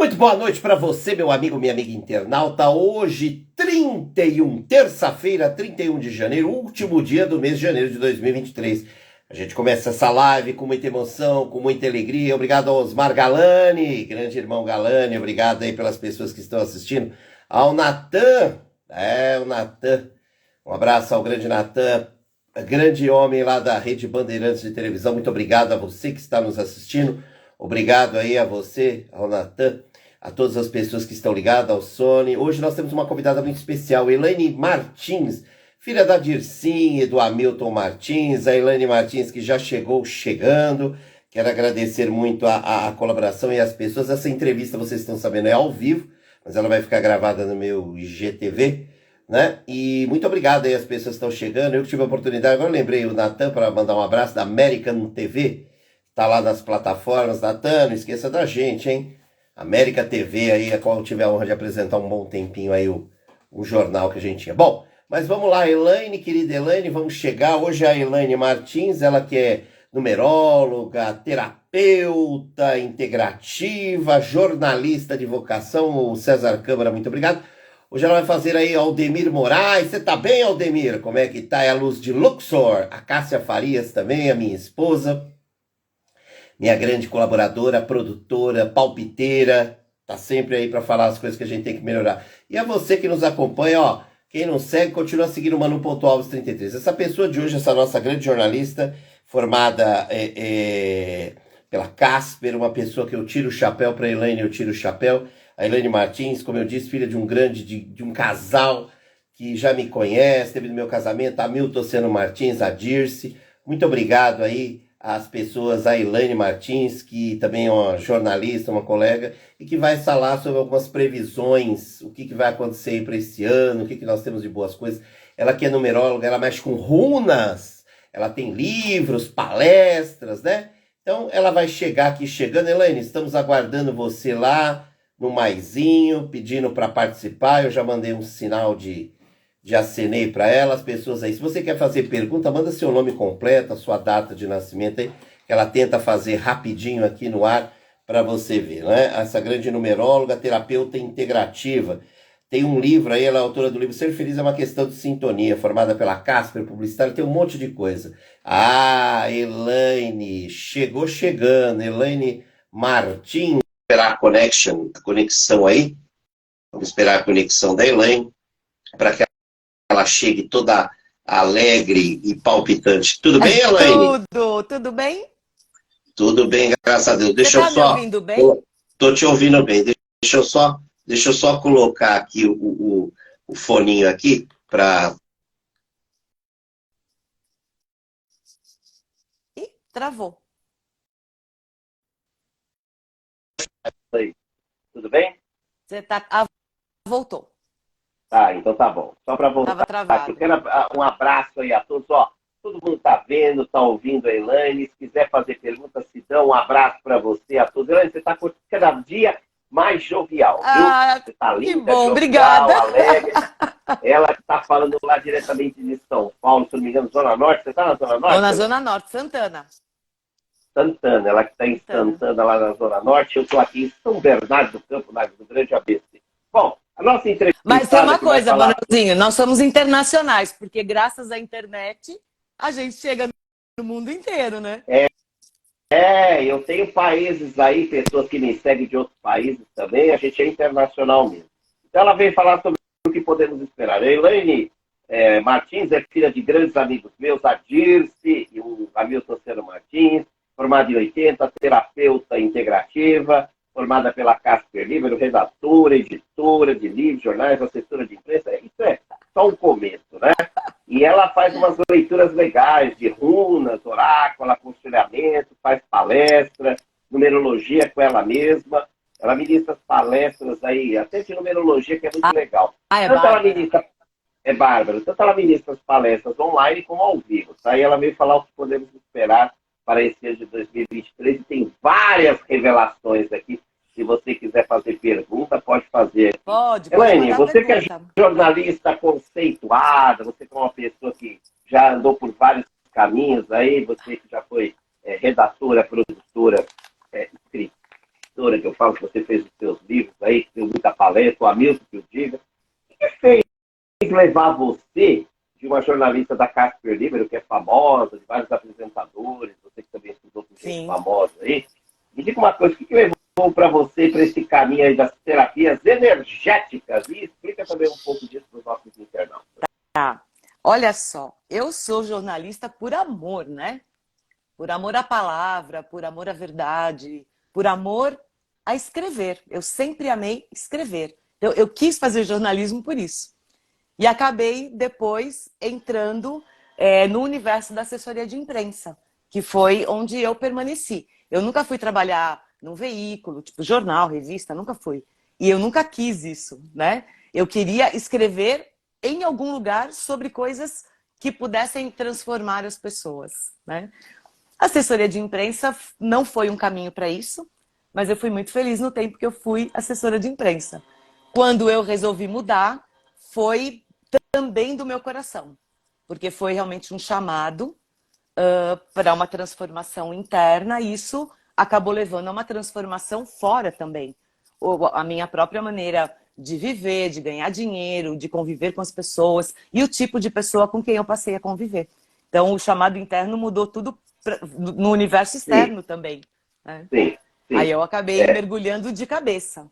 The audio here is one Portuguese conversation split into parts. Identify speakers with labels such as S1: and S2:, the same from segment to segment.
S1: Muito boa noite para você, meu amigo, minha amiga internauta. Hoje, terça-feira, 31 de janeiro, último dia do mês de janeiro de 2023. A gente começa essa live com muita emoção, com muita alegria. Obrigado ao Osmar Galani, grande irmão Galani. Obrigado aí pelas pessoas que estão assistindo. Ao Natan, o Natan. Um abraço ao grande Natan, grande homem lá da Rede Bandeirantes de televisão. Muito obrigado a você que está nos assistindo. Obrigado aí a você, ao Natan, a todas as pessoas que estão ligadas, ao Sony. Hoje nós temos uma convidada muito especial, Elaine Martins, filha da Dircim e do Hamilton Martins. A Elaine Martins que já chegando. Quero agradecer muito a colaboração e as pessoas. Essa entrevista, vocês estão sabendo, é ao vivo, mas ela vai ficar gravada no meu IGTV, né? E muito obrigado aí às pessoas que estão chegando. Eu tive a oportunidade, agora eu lembrei o Natan para mandar um abraço da American TV. Tá lá nas plataformas, Natan, não esqueça da gente, hein? América TV aí, a qual eu tive a honra de apresentar um bom tempinho aí o jornal que a gente tinha. Bom, mas vamos lá, Elaine, querida Elaine, vamos chegar. Hoje a Elaine Martins, ela que é numeróloga, terapeuta integrativa, jornalista de vocação. O César Câmara, muito obrigado. Hoje ela vai fazer aí Aldemir Moraes. Você tá bem, Aldemir? Como é que tá? É a Luz de Luxor. A Cássia Farias também, a minha esposa. Minha grande colaboradora, produtora, palpiteira, tá sempre aí para falar as coisas que a gente tem que melhorar. E a você que nos acompanha, ó, quem não segue, continua seguindo o Manu.Alves 33. Essa pessoa de hoje, essa nossa grande jornalista, formada pela Casper, uma pessoa que eu tiro o chapéu para a Elaine, eu tiro o chapéu. A Elaine Martins, como eu disse, filha de um casal que já me conhece, teve no meu casamento, a Hamilton Martins, a Dirce. Muito obrigado aí as pessoas, a Elaine Martins, que também é uma jornalista, uma colega, e que vai falar sobre algumas previsões, o que vai acontecer para esse ano, o que nós temos de boas coisas. Ela que é numeróloga, ela mexe com runas, ela tem livros, palestras, né? Então ela vai chegar aqui chegando. Elaine, estamos aguardando você lá no maisinho, pedindo para participar. Eu já mandei um sinal de acenei para ela, as pessoas aí. Se você quer fazer pergunta, manda seu nome completo, a sua data de nascimento aí, que ela tenta fazer rapidinho aqui no ar para você ver, né? Essa grande numeróloga, terapeuta integrativa. Tem um livro aí, ela é autora do livro Ser Feliz é uma Questão de Sintonia, formada pela Casper, publicitária, tem um monte de coisa. Ah, Elaine, chegou chegando, Elaine Martins. Esperar a conexão aí. Vamos esperar a conexão da Elaine, para que ela chegue toda alegre e palpitante. Tudo bem, Elaine?
S2: Tudo bem?
S1: Tudo bem, graças a Deus.
S2: Você tá me ouvindo bem?
S1: Tô te ouvindo bem. Deixa eu só colocar aqui o foninho aqui para...
S2: Ih, travou.
S1: Tudo bem?
S2: Você tá... voltou.
S1: Tá, então tá bom. Só para voltar.
S2: Tava travado.
S1: Eu quero um abraço aí a todos. Ó, todo mundo tá vendo, tá ouvindo a Elaine. Se quiser fazer perguntas, se dá um abraço para você, a todos. Elaine, você tá cada dia mais jovial, viu? Você tá linda,
S2: que bom,
S1: jovial,
S2: obrigada.
S1: alegre. Ela que tá falando lá diretamente de São Paulo, se não me engano, Zona Norte. Você tá na Zona Norte?
S2: Tô na Zona Norte, Santana.
S1: Santana, ela que está em Santana, lá na Zona Norte. Eu estou aqui em São Bernardo do Campo, no Grande ABC. Bom, a nossa entrevista...
S2: Mas tem uma coisa, Manuelzinho, nós somos internacionais, porque graças à internet a gente chega no mundo inteiro, né?
S1: Eu tenho países aí, pessoas que me seguem de outros países também, a gente é internacional mesmo. Então ela veio falar sobre o que podemos esperar. A Elaine Martins é filha de grandes amigos meus, a Dirce e o Hamilton Martins, formada em 80, terapeuta integrativa, formada pela Casper Libero, redatora, editora de livros, jornais, assessora de imprensa. Isso é só um começo, né? E ela faz umas leituras legais de runas, oráculo, aconselhamento, faz palestra, numerologia com ela mesma. Ela ministra palestras aí, até de numerologia, que é muito legal. Tanto ela ministra... É Bárbara. Tanto ela ministra as palestras online como ao vivo. Tá? E ela veio falar o que podemos esperar para esse ano de 2023. E tem várias revelações aqui. Se você quiser fazer pergunta, pode fazer.
S2: Pode
S1: Elaine, você que é jornalista conceituada, você que é uma pessoa que já andou por vários caminhos aí, você que já foi redatora, produtora, escritora, escritora, que eu falo que você fez os seus livros aí, que deu muita palestra, o Hamilton que o diga. O que fez levar você, de uma jornalista da Casper Libero, que é famosa, de vários apresentadores, você que também estudou com gente famosa aí, me diga uma coisa, o que levou para você para esse caminho aí das terapias energéticas? E explica também um pouco disso para os nossos internautas.
S2: Tá. Olha só, eu sou jornalista por amor, né? Por amor à palavra, por amor à verdade, por amor a escrever. Eu sempre amei escrever. Eu quis fazer jornalismo por isso. E acabei depois entrando no universo da assessoria de imprensa, que foi onde eu permaneci. Eu nunca fui trabalhar num veículo, tipo jornal, revista, nunca fui. E eu nunca quis isso, né? Eu queria escrever em algum lugar sobre coisas que pudessem transformar as pessoas, né? A assessoria de imprensa não foi um caminho para isso, mas eu fui muito feliz no tempo que eu fui assessora de imprensa. Quando eu resolvi mudar, foi também do meu coração, porque foi realmente um chamado para uma transformação interna, e isso acabou levando a uma transformação fora também. A minha própria maneira de viver, de ganhar dinheiro, de conviver com as pessoas e o tipo de pessoa com quem eu passei a conviver. Então, o chamado interno mudou tudo no universo externo também, né?
S1: Sim.
S2: Aí eu acabei mergulhando de cabeça.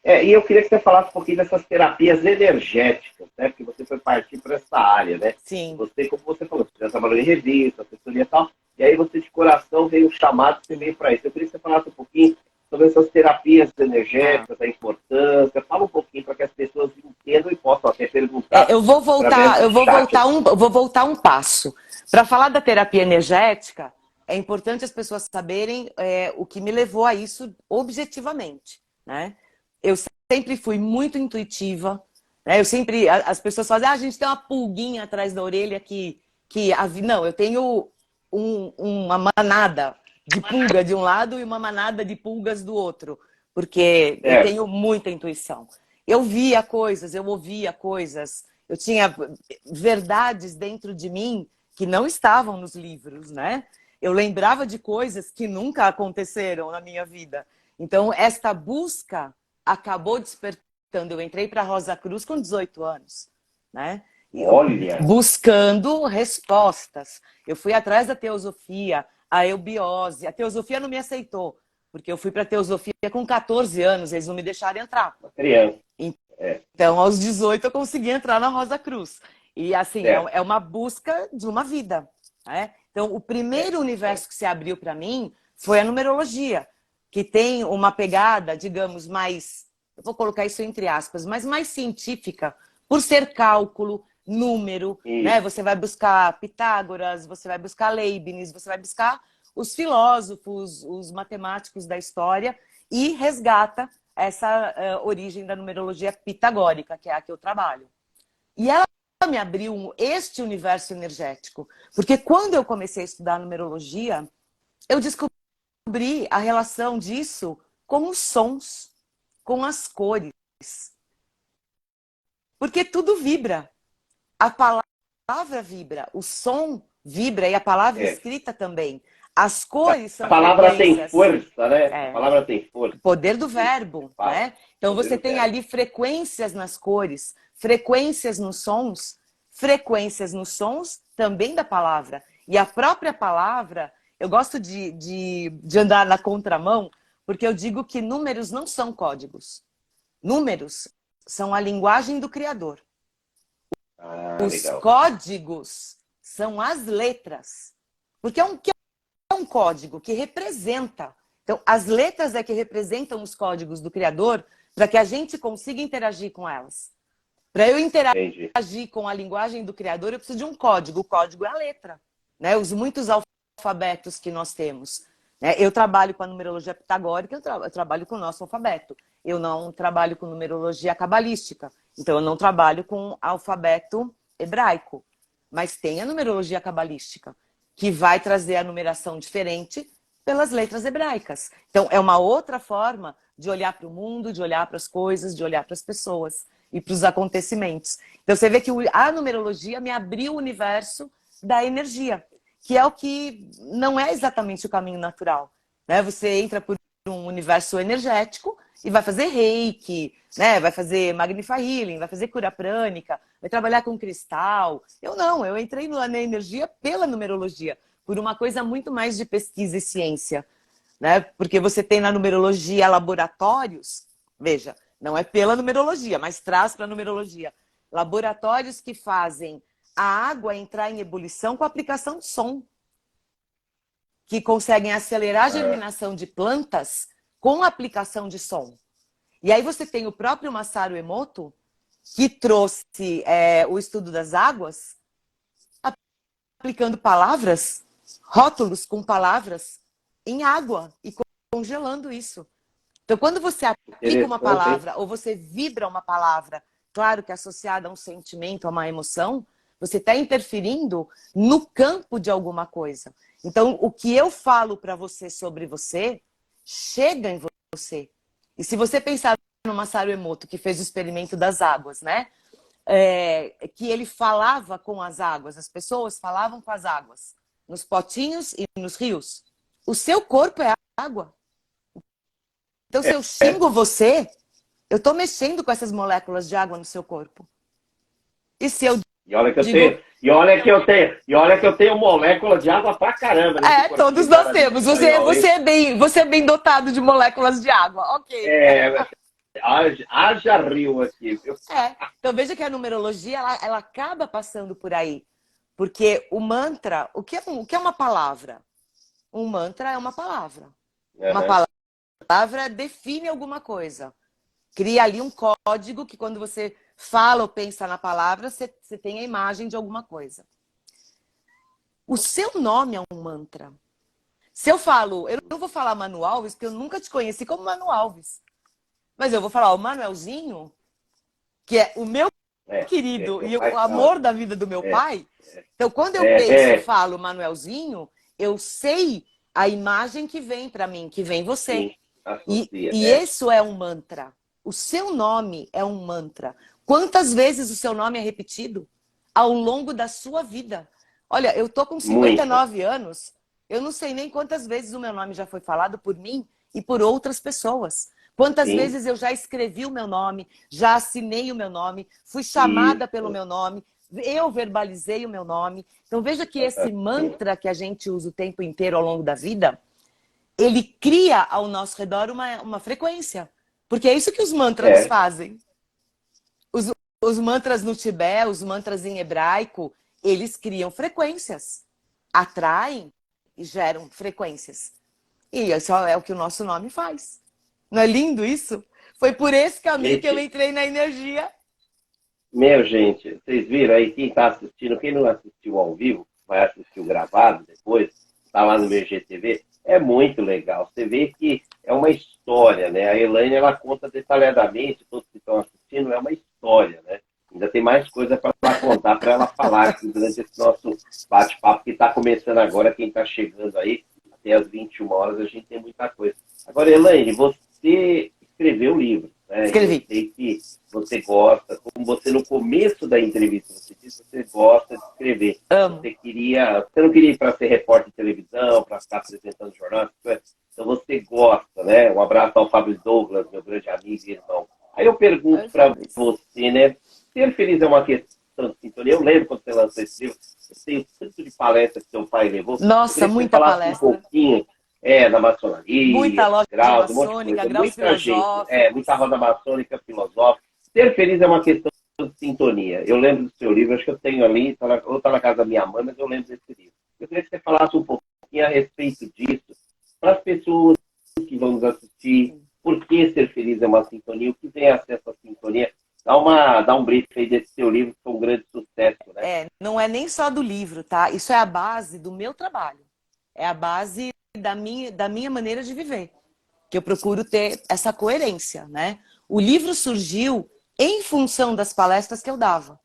S1: E eu queria que você falasse um pouquinho dessas terapias energéticas, né? Porque você foi partir para essa área, né?
S2: Sim.
S1: Você, como você falou, você já trabalhou em revista, assessoria e tal, e aí você de coração veio o chamado, você veio para isso. Eu queria que você falasse um pouquinho sobre essas terapias energéticas, a importância. Fala um pouquinho para que as pessoas entendam e possam até perguntar.
S2: Eu vou voltar um passo. Para falar da terapia energética, é importante as pessoas saberem o que me levou a isso objetivamente, né? Eu sempre fui muito intuitiva, né? As pessoas fazem, a gente tem uma pulguinha atrás da orelha não, eu tenho uma manada de pulga de um lado e uma manada de pulgas do outro, porque eu tenho muita intuição. Eu via coisas, eu ouvia coisas, eu tinha verdades dentro de mim que não estavam nos livros, né? Eu lembrava de coisas que nunca aconteceram na minha vida. Então, esta busca acabou despertando. Eu entrei para a Rosa Cruz com 18 anos, né?
S1: Olha!
S2: Buscando respostas. Eu fui atrás da teosofia, a eubiose. A teosofia não me aceitou, porque eu fui para a teosofia com 14 anos, eles não me deixaram entrar.
S1: Criança.
S2: Então, aos 18, eu consegui entrar na Rosa Cruz. E, assim, é uma busca de uma vida, né? Então, o primeiro universo que se abriu para mim foi a numerologia, que tem uma pegada, digamos, mais, eu vou colocar isso entre aspas, mas mais científica, por ser cálculo, número, né? Você vai buscar Pitágoras, você vai buscar Leibniz, você vai buscar os filósofos, os matemáticos da história e resgata essa origem da numerologia pitagórica, que é a que eu trabalho. E ela me abriu este universo energético, porque quando eu comecei a estudar numerologia, eu descobri a relação disso com os sons, com as cores. Porque tudo vibra. A palavra vibra, o som vibra e a palavra escrita também. As cores são frequências.
S1: A palavra tem força, né? A palavra tem força.
S2: Poder do verbo, né? Então você tem ali frequências nas cores, frequências nos sons também da palavra. E a própria palavra, eu gosto de andar na contramão, porque eu digo que números não são códigos. Números são a linguagem do Criador. Os códigos são as letras. Porque é um código que representa. Então, as letras é que representam os códigos do Criador para que a gente consiga interagir com elas. Para eu interagir com a linguagem do Criador, eu preciso de um código. O código é a letra, né? Os muitos alfabetos que nós temos. Eu trabalho com a numerologia pitagórica, eu trabalho com o nosso alfabeto. Eu não trabalho com numerologia cabalística. Então, eu não trabalho com alfabeto hebraico. Mas tem a numerologia cabalística, que vai trazer a numeração diferente pelas letras hebraicas. Então, é uma outra forma de olhar para o mundo, de olhar para as coisas, de olhar para as pessoas e para os acontecimentos. Então, você vê que a numerologia me abriu o universo da energia, que é o que não é exatamente o caminho natural, né? Você entra por um universo energético e vai fazer reiki, né? Vai fazer Magnify Healing, vai fazer cura prânica, vai trabalhar com cristal. Eu não, eu entrei na energia pela numerologia, por uma coisa muito mais de pesquisa e ciência, né? Porque você tem na numerologia laboratórios, veja, não é pela numerologia, mas traz para a numerologia. Laboratórios que fazem a água entrar em ebulição com a aplicação de som, que conseguem acelerar a germinação de plantas com a aplicação de som. E aí você tem o próprio Masaru Emoto, que trouxe o estudo das águas, aplicando palavras, rótulos com palavras, em água e congelando isso. Então, quando você aplica uma palavra ou você vibra uma palavra, claro que associada a um sentimento, a uma emoção, você está interferindo no campo de alguma coisa. Então, o que eu falo para você sobre você, chega em você. E se você pensar no Masaru Emoto, que fez o experimento das águas, né? Que ele falava com as águas, as pessoas falavam com as águas, nos potinhos e nos rios. O seu corpo é água. Então, se eu xingo você, eu estou mexendo com essas moléculas de água no seu corpo. E se eu
S1: E olha que eu tenho, e olha que eu tenho molécula de água pra caramba.
S2: Todos nós temos. Você é bem dotado de moléculas de água, ok.
S1: Haja rio aqui, viu?
S2: Então veja que a numerologia, ela acaba passando por aí. Porque o mantra, o que é uma palavra? Um mantra é uma palavra. Uma palavra define alguma coisa. Cria ali um código que quando você fala ou pensa na palavra, você tem a imagem de alguma coisa. O seu nome é um mantra. Se eu falo, eu não vou falar Manu Alves, porque eu nunca te conheci como Manu Alves. Mas eu vou falar o Manuelzinho, que é o meu querido e o amor da vida do meu pai. Então, quando eu penso e falo Manuelzinho, eu sei a imagem que vem para mim, que vem você. Sim, isso é um mantra. O seu nome é um mantra. Quantas vezes o seu nome é repetido ao longo da sua vida? Olha, eu tô com 59 anos, eu não sei nem quantas vezes o meu nome já foi falado por mim e por outras pessoas. Quantas vezes eu já escrevi o meu nome, já assinei o meu nome, fui chamada pelo meu nome, eu verbalizei o meu nome. Então veja que esse mantra que a gente usa o tempo inteiro ao longo da vida, ele cria ao nosso redor uma frequência. Porque é isso que os mantras fazem. Os mantras no Tibete, os mantras em hebraico, eles criam frequências. Atraem e geram frequências. E isso é o que o nosso nome faz. Não é lindo isso? Foi por esse caminho que eu entrei na energia.
S1: Meu, gente, vocês viram aí, quem está assistindo, quem não assistiu ao vivo, vai assistir o gravado depois, está lá no meu GTV, é muito legal. Você vê que é uma história, né? A Elaine, ela conta detalhadamente, todos que estão assistindo, é uma história, né? Ainda tem mais coisa para ela contar, para ela falar aqui durante esse nosso bate-papo, que está começando agora, quem está chegando aí, até as 21 horas, a gente tem muita coisa. Agora, Elaine, você escreveu o livro, né?
S2: Escrevi.
S1: Eu sei que você gosta, como você no começo da entrevista, você disse que você gosta de escrever.
S2: Amo.
S1: Você não queria ir para ser repórter de televisão, para ficar apresentando jornal, então você gosta, né? Um abraço ao Fábio Douglas, meu grande amigo e irmão. Aí eu pergunto para você, né? Ser feliz é uma questão de sintonia. Eu lembro quando você lançou esse livro, eu sei o tanto de palestra que seu pai levou.
S2: Nossa, muita palestra.
S1: Um pouquinho da maçonaria,
S2: muita loja
S1: graus,
S2: maçônica,
S1: um
S2: graus filosóficos.
S1: Muita roda maçônica filosófica. Ser feliz é uma questão de sintonia. Eu lembro do seu livro, acho que eu tenho ali, ou está na casa da minha mãe, mas eu lembro desse livro. Eu queria que você falasse um pouquinho a respeito disso, para as pessoas que vão nos assistir, por que ser feliz é uma sintonia, o que vem a ser essa sintonia. Dá um brief aí desse seu livro, que foi um grande sucesso, né?
S2: Não é nem só do livro, tá? Isso é a base do meu trabalho. É a base da minha maneira de viver. Que eu procuro ter essa coerência, né? O livro surgiu em função das palestras que eu dava.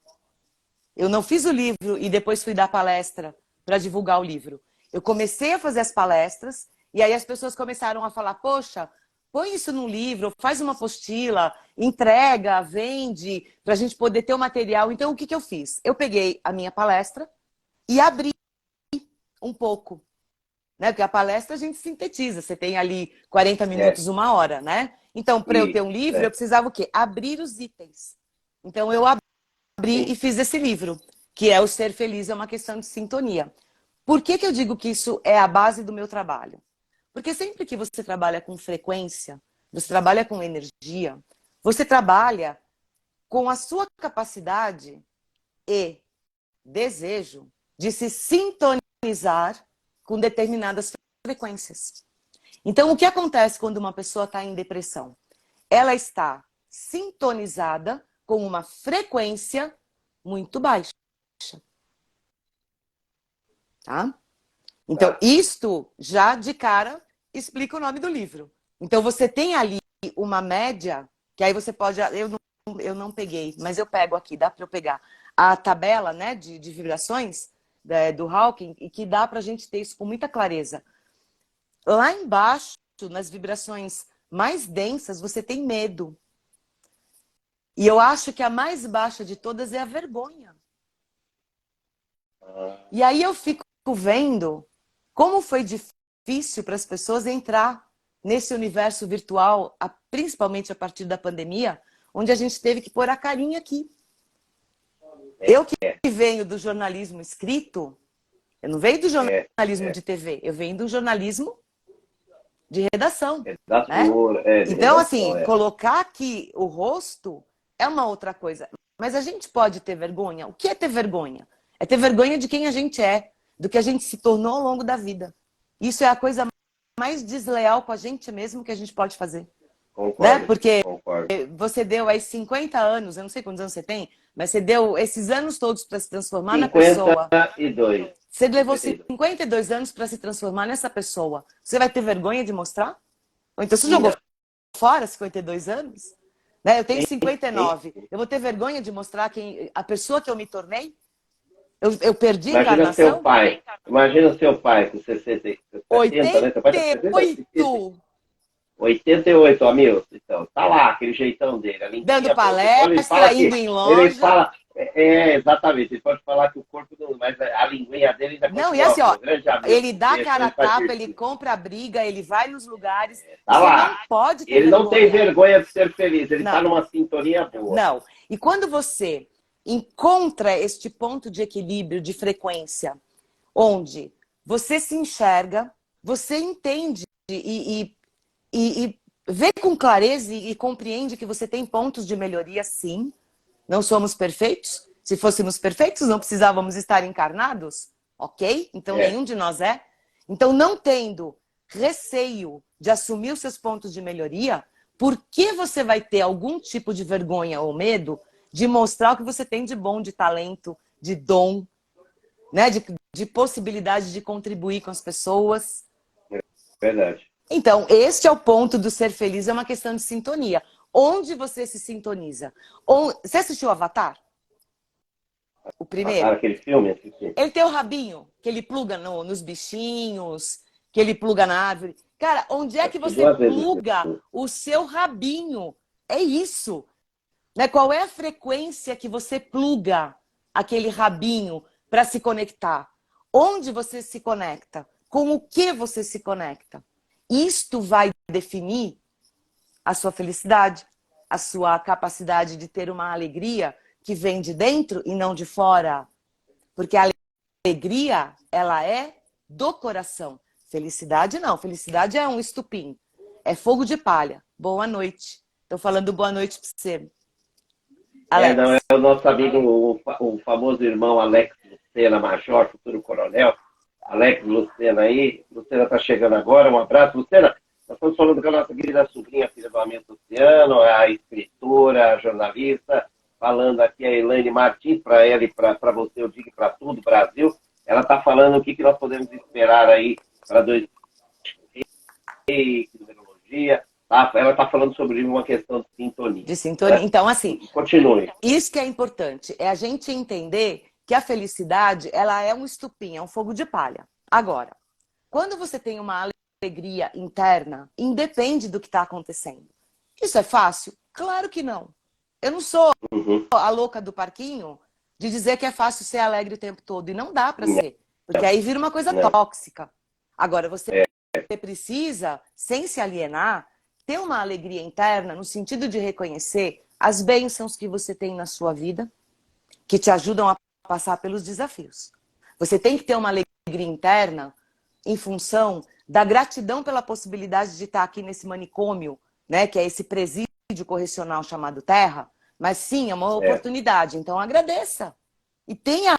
S2: Eu não fiz o livro e depois fui dar palestra para divulgar o livro. Eu comecei a fazer as palestras e aí as pessoas começaram a falar, poxa, põe isso num livro, faz uma apostila, entrega, vende, para a gente poder ter o material. Então, o que eu fiz? Eu peguei a minha palestra e abri um pouco, né? Porque a palestra a gente sintetiza, você tem ali 40 minutos, uma hora, né? Então, para eu ter um livro, eu precisava o quê? Abrir os itens. Então, eu abri e fiz esse livro, que é o Ser Feliz é uma questão de sintonia. Por que que eu digo que isso é a base do meu trabalho? Porque sempre que você trabalha com frequência, você trabalha com energia, você trabalha com a sua capacidade e desejo de se sintonizar com determinadas frequências. Então, o que acontece quando uma pessoa está em depressão? Ela está sintonizada com uma frequência muito baixa. Tá? Então, isto já de cara explica o nome do livro. Então, você tem ali uma média, que aí você pode... Eu não peguei, mas eu pego aqui, dá para eu pegar a tabela, né, de vibrações do Hawking, e que dá para a gente ter isso com muita clareza. Lá embaixo, nas vibrações mais densas, você tem medo. E eu acho que a mais baixa de todas é a vergonha. E aí eu fico vendo como foi difícil para as pessoas entrar nesse universo virtual, principalmente a partir da pandemia, onde a gente teve que pôr a carinha aqui. Eu que venho do jornalismo escrito, eu não venho do jornalismo de TV, eu venho do jornalismo de redação. Né? Então, assim, colocar aqui o rosto é uma outra coisa. Mas a gente pode ter vergonha? O que é ter vergonha? É ter vergonha de quem a gente é, do que a gente se tornou ao longo da vida. Isso é a coisa mais desleal com a gente mesmo que a gente pode fazer.
S1: Concordo,
S2: né? Porque
S1: concordo.
S2: Você deu aí 50 anos, eu não sei quantos anos você tem, mas você deu esses anos todos para se transformar na pessoa.
S1: 52.
S2: Você levou 52 anos para se transformar nessa pessoa. Você vai ter vergonha de mostrar? Ou então você jogou fora 52 anos? Né? Eu tenho 59. Eu vou ter vergonha de mostrar a pessoa que eu me tornei? Eu perdi a encarnação?
S1: Seu pai. Imagina seu pai com 60,
S2: 88!
S1: Né? Seu pai tá 88, amigo. Então, tá lá, aquele jeitão dele.
S2: Dando palestra, indo em loja.
S1: Ele fala, exatamente, ele pode falar que o corpo não, mas a linguinha dele ainda
S2: não, e assim, ó, ele dá cara a tapa, ele compra a briga, ele vai nos lugares.
S1: Tá lá.
S2: Não pode ter
S1: ele
S2: vergonha.
S1: Não tem vergonha de ser feliz, ele tá numa sintonia boa.
S2: Não. E quando você encontra este ponto de equilíbrio, de frequência, onde você se enxerga, você entende e vê com clareza e compreende que você tem pontos de melhoria, sim. Não somos perfeitos. Se fôssemos perfeitos, não precisávamos estar encarnados, ok? Então, nenhum de nós é. Então, não tendo receio de assumir os seus pontos de melhoria, por que você vai ter algum tipo de vergonha ou medo de mostrar o que você tem de bom, de talento, de dom, né? de possibilidade de contribuir com as pessoas?
S1: Verdade.
S2: Então, este é o ponto do ser feliz, é uma questão de sintonia. Onde você se sintoniza? Você assistiu Avatar? O primeiro?
S1: Avatar, aquele filme?
S2: Ele tem o rabinho, que ele pluga nos bichinhos, que ele pluga na árvore. Cara, onde é que você pluga o seu rabinho? É isso. Né? Qual é a frequência que você pluga aquele rabinho para se conectar? Onde você se conecta? Com o que você se conecta? Isto vai definir a sua felicidade, a sua capacidade de ter uma alegria que vem de dentro e não de fora. Porque a alegria, ela é do coração. Felicidade não. Felicidade é um estupim. É fogo de palha. Boa noite. Estou falando boa noite para você.
S1: Alex. Não, é o nosso amigo, o famoso irmão Alex Lucena, major, futuro coronel. Alex Lucena aí. Lucena está chegando agora. Um abraço. Lucena, nós estamos falando com a nossa querida sobrinha, filha do amigo Luciano, a escritora, a jornalista, falando aqui a Elaine Martins, para ela e para você, eu digo para todo o Brasil. Ela está falando o que nós podemos esperar aí para 2020, numerologia. Ela está falando sobre uma questão de sintonia.
S2: De sintonia. Né? Então, assim,
S1: continue.
S2: Isso que é importante, é a gente entender que a felicidade, ela é um estupim, é um fogo de palha. Agora, quando você tem uma alegria interna, independe do que está acontecendo. Isso é fácil? Claro que não. Eu não sou a louca do parquinho de dizer que é fácil ser alegre o tempo todo. E não dá para ser. Porque aí vira uma coisa tóxica. Agora, você precisa, sem se alienar, ter uma alegria interna no sentido de reconhecer as bênçãos que você tem na sua vida, que te ajudam a passar pelos desafios. Você tem que ter uma alegria interna em função da gratidão pela possibilidade de estar aqui nesse manicômio, né, que é esse presídio correcional chamado Terra, mas sim, é uma oportunidade. Então agradeça. E tenha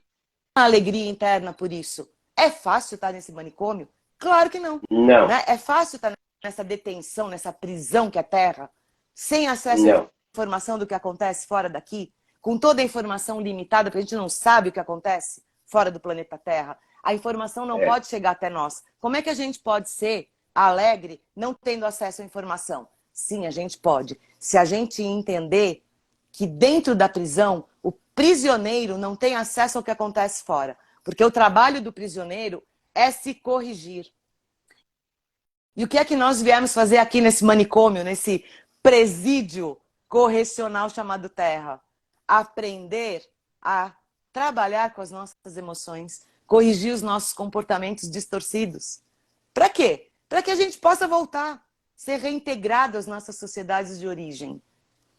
S2: alegria interna por isso. É fácil estar nesse manicômio? Claro que não.
S1: Não.
S2: Né? É fácil estar nessa detenção, nessa prisão que é Terra, sem acesso
S1: Não.
S2: à informação do que acontece fora daqui, com toda a informação limitada, porque a gente não sabe o que acontece fora do planeta Terra. A informação não pode chegar até nós. Como é que a gente pode ser alegre não tendo acesso à informação? Sim, a gente pode. Se a gente entender que dentro da prisão, o prisioneiro não tem acesso ao que acontece fora. Porque o trabalho do prisioneiro é se corrigir. E o que é que nós viemos fazer aqui nesse manicômio, nesse presídio correcional chamado Terra? Aprender a trabalhar com as nossas emoções, corrigir os nossos comportamentos distorcidos. Para quê? Para que a gente possa voltar, ser reintegrado às nossas sociedades de origem.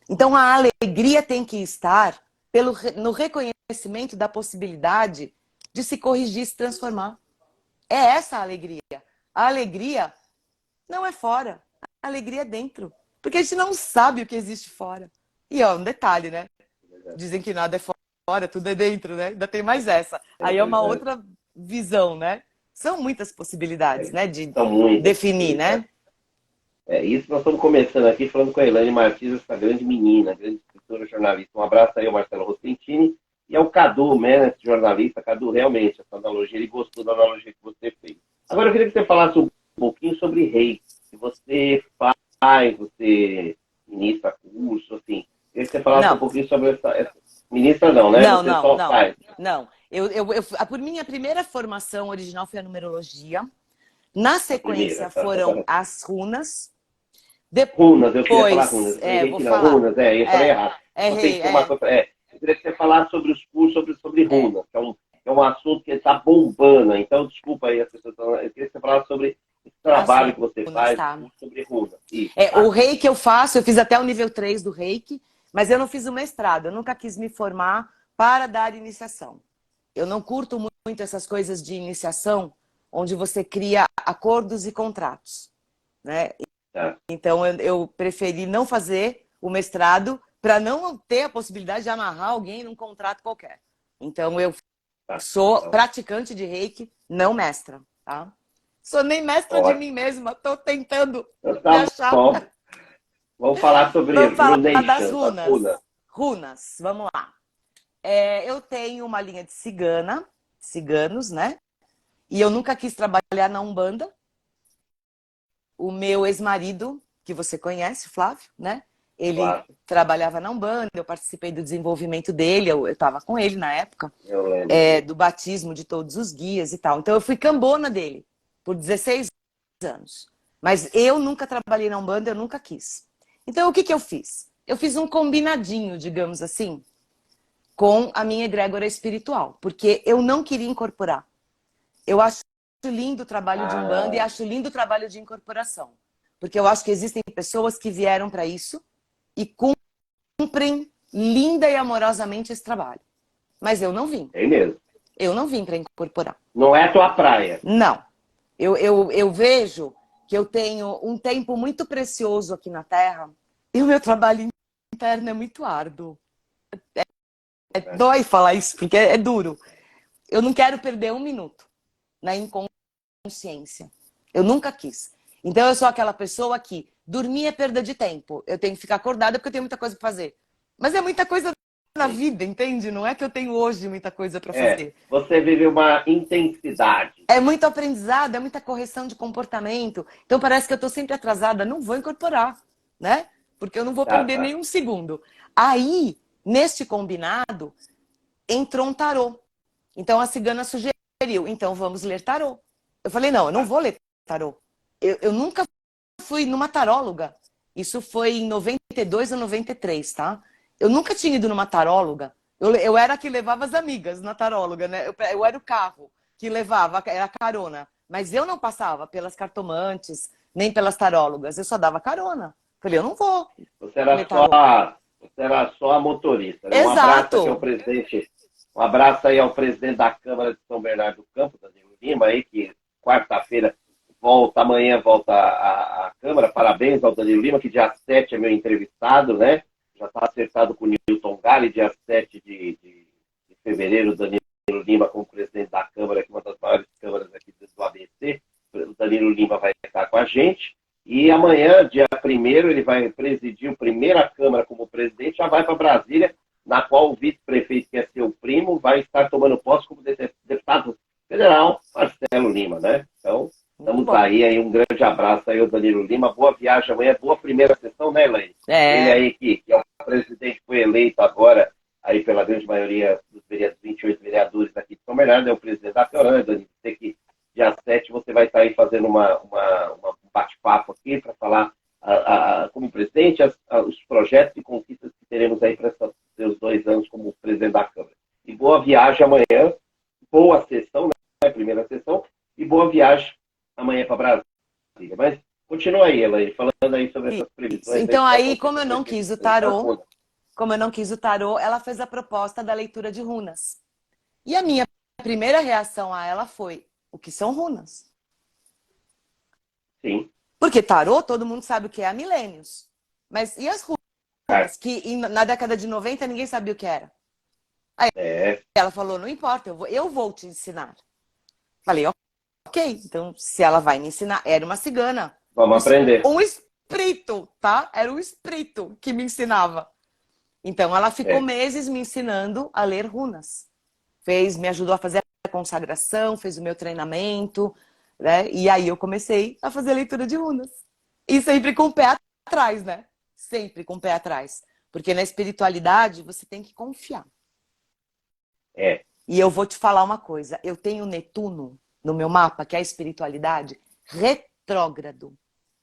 S2: Então a alegria tem que estar no reconhecimento da possibilidade de se corrigir e se transformar. É essa a alegria. A alegria não é fora, a alegria é dentro. Porque a gente não sabe o que existe fora. E ó, um detalhe, né? Dizem que nada é fora, tudo é dentro, né? Ainda tem mais essa. Aí é uma outra visão, né? São muitas possibilidades, né? De definir, né?
S1: Isso nós estamos começando aqui falando com a Elaine Martins, essa grande menina, grande escritora, jornalista. Um abraço aí ao Marcelo Rosentini e ao Cadu, né, jornalista. Cadu, realmente, essa analogia, ele gostou da analogia que você fez. Agora eu queria que você falasse um pouquinho sobre reiki, que você faz, você ministra curso, assim. Eu queria que você falasse um pouquinho sobre essa... Ministra não, né?
S2: Não,
S1: você
S2: não,
S1: só
S2: não.
S1: faz.
S2: Não. Por minha primeira formação original foi a numerologia. Na sequência foram as runas.
S1: Runas, eu queria falar runas.
S2: Vou falar.
S1: Runas, eu falei errado. Eu queria que você falasse sobre os cursos sobre runas, que é um assunto que está bombando. Então, desculpa aí as pessoas. Eu queria que você falasse sobre esse trabalho que você faz sobre runas.
S2: O reiki eu faço, eu fiz até o nível 3 do reiki, mas eu não fiz o mestrado. Eu nunca quis me formar para dar iniciação. Eu não curto muito essas coisas de iniciação, onde você cria acordos e contratos, né? Então eu preferi não fazer o mestrado para não ter a possibilidade de amarrar alguém num contrato qualquer. Então eu sou praticante de reiki, não mestra, tá? Sou nem mestra de mim mesma, estou tentando me achar.
S1: Bom. Vamos falar sobre
S2: Vamos falar das
S1: runas.
S2: Runas, vamos lá. Eu tenho uma linha de ciganos, né? E eu nunca quis trabalhar na Umbanda. O meu ex-marido, que você conhece, Flávio, né? Ele trabalhava na Umbanda, eu participei do desenvolvimento dele, eu estava com ele na época, do batismo de todos os guias e tal. Então eu fui cambona dele por 16 anos. Mas eu nunca trabalhei na Umbanda, eu nunca quis. Então o que eu fiz? Eu fiz um combinadinho, digamos assim, com a minha egrégora espiritual, porque eu não queria incorporar. Eu acho lindo o trabalho de Umbanda e acho lindo o trabalho de incorporação. Porque eu acho que existem pessoas que vieram para isso e cumprem linda e amorosamente esse trabalho. Mas eu não vim.
S1: É mesmo.
S2: Eu não vim para incorporar.
S1: Não é a tua praia.
S2: Não. Eu vejo que eu tenho um tempo muito precioso aqui na Terra e o meu trabalho interno é muito árduo. Dói falar isso, porque é duro. Eu não quero perder um minuto na inconsciência. Eu nunca quis. Então eu sou aquela pessoa que dormir é perda de tempo. Eu tenho que ficar acordada porque eu tenho muita coisa para fazer. Mas é muita coisa na vida, entende? Não é que eu tenho hoje muita coisa para fazer.
S1: Você vive uma intensidade.
S2: É muito aprendizado, é muita correção de comportamento. Então parece que eu estou sempre atrasada. Não vou incorporar, né? Porque eu não vou perder nenhum segundo. Aí, neste combinado, entrou um tarô. Então a cigana sugeriu, então vamos ler tarô. Eu falei, não, eu não vou ler tarô. Eu nunca fui numa taróloga. Isso foi em 92 ou 93, tá? Eu nunca tinha ido numa taróloga. Eu era a que levava as amigas na taróloga, né? Eu era o carro que levava, era a carona. Mas eu não passava pelas cartomantes, nem pelas tarólogas. Eu só dava carona. Falei, eu não vou.
S1: Você era só você era só a motorista, né? Um abraço aqui ao
S2: Exato.
S1: presidente, um abraço aí ao presidente da Câmara de São Bernardo do Campo, Danilo Lima, aí, que quarta-feira volta, amanhã volta à Câmara. Parabéns ao Danilo Lima, que dia 7 é meu entrevistado, né? Já está acertado com o Newton Galli, dia 7 de fevereiro, o Danilo Lima como presidente da Câmara, que é uma das maiores câmaras aqui do ABC. O Danilo Lima vai estar com a gente. E amanhã, dia 1º, ele vai presidir a primeira Câmara como presidente, já vai para Brasília, na qual o vice-prefeito, que é seu primo, vai estar tomando posse como deputado federal, Marcelo Lima, né? Então, estamos aí, um grande abraço aí ao Danilo Lima, boa viagem amanhã, boa primeira sessão, né, Elaine? Ele aí que é o presidente, foi eleito agora, aí pela grande maioria dos 28 vereadores aqui de São Bernardo, é o presidente da Câmara, né, Danilo? Você que dia 7 você vai estar aí fazendo um bate-papo aqui para falar como presidente os projetos e conquistas que teremos aí para esses seus 2 anos como presidente da Câmara. E boa viagem amanhã, boa sessão, né? Primeira sessão, e boa viagem amanhã para Brasília. Mas continua aí, Elaine, falando aí sobre essas previsões.
S2: Então aí, como eu não quis o tarô, ela fez a proposta da leitura de runas. E a minha primeira reação a ela foi: o que são runas?
S1: Sim.
S2: Porque tarô, todo mundo sabe o que é há milênios. Mas e as runas? Que na década de 90 ninguém sabia o que era. Aí ela falou, não importa, eu vou te ensinar. Falei, ok, então se ela vai me ensinar, era uma cigana.
S1: Vamos aprender.
S2: Um espírito, tá? Era um espírito que me ensinava. Então ela ficou meses me ensinando a ler runas. Me ajudou a fazer a consagração, fez o meu treinamento, né? E aí eu comecei a fazer leitura de runas. E sempre com o pé atrás, né? Sempre com o pé atrás. Porque na espiritualidade você tem que confiar. E eu vou te falar uma coisa. Eu tenho Netuno no meu mapa, que é a espiritualidade, retrógrado.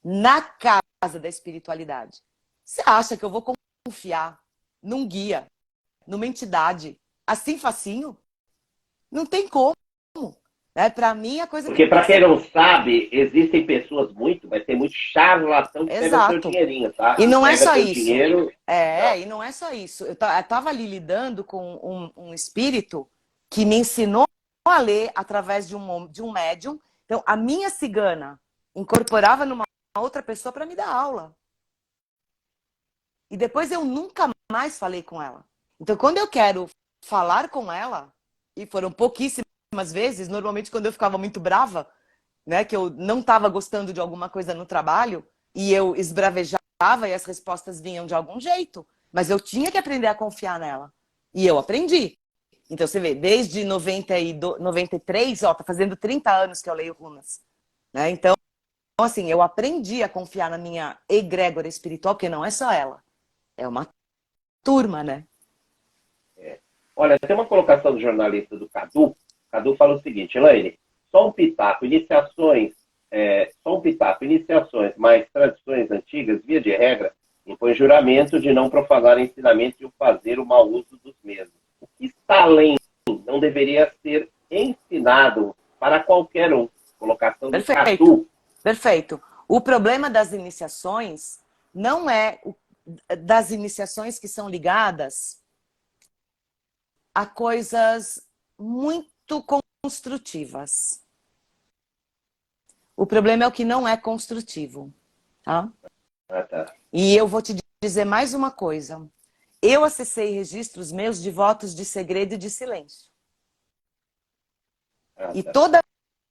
S2: Na casa da espiritualidade. Você acha que eu vou confiar num guia, numa entidade, assim facinho? Não tem como. Para mim, a coisa...
S1: Porque, para quem não sabe, existem pessoas mas tem muito charlatão que pega o seu dinheirinho, tá?
S2: E não é só isso.
S1: Dinheiro...
S2: E não é só isso. Eu estava ali lidando com um espírito que me ensinou a ler através de um médium. Então, a minha cigana incorporava numa outra pessoa para me dar aula. E depois eu nunca mais falei com ela. Então, quando eu quero falar com ela, e foram pouquíssimas vezes, normalmente quando eu ficava muito brava, né, que eu não estava gostando de alguma coisa no trabalho, e eu esbravejava e as respostas vinham de algum jeito, mas eu tinha que aprender a confiar nela. E eu aprendi. Então você vê, desde 93, tá fazendo 30 anos que eu leio runas. Né? Então, assim, eu aprendi a confiar na minha egrégora espiritual, porque não é só ela. É uma turma, né?
S1: Olha, tem uma colocação do jornalista do Cadu. O Cadu fala o seguinte, Elaine, só um pitaco, iniciações, mas tradições antigas, via de regra, impõe juramento de não profanar ensinamentos e o fazer o mau uso dos mesmos. O que está além não deveria ser ensinado para qualquer um. Colocação do Cadu.
S2: Perfeito. O problema das iniciações não é das iniciações que são ligadas a coisas muito construtivas. O problema é o que não é construtivo. Tá?
S1: Tá.
S2: E eu vou te dizer mais uma coisa. Eu acessei registros meus de votos de segredo e de silêncio. E toda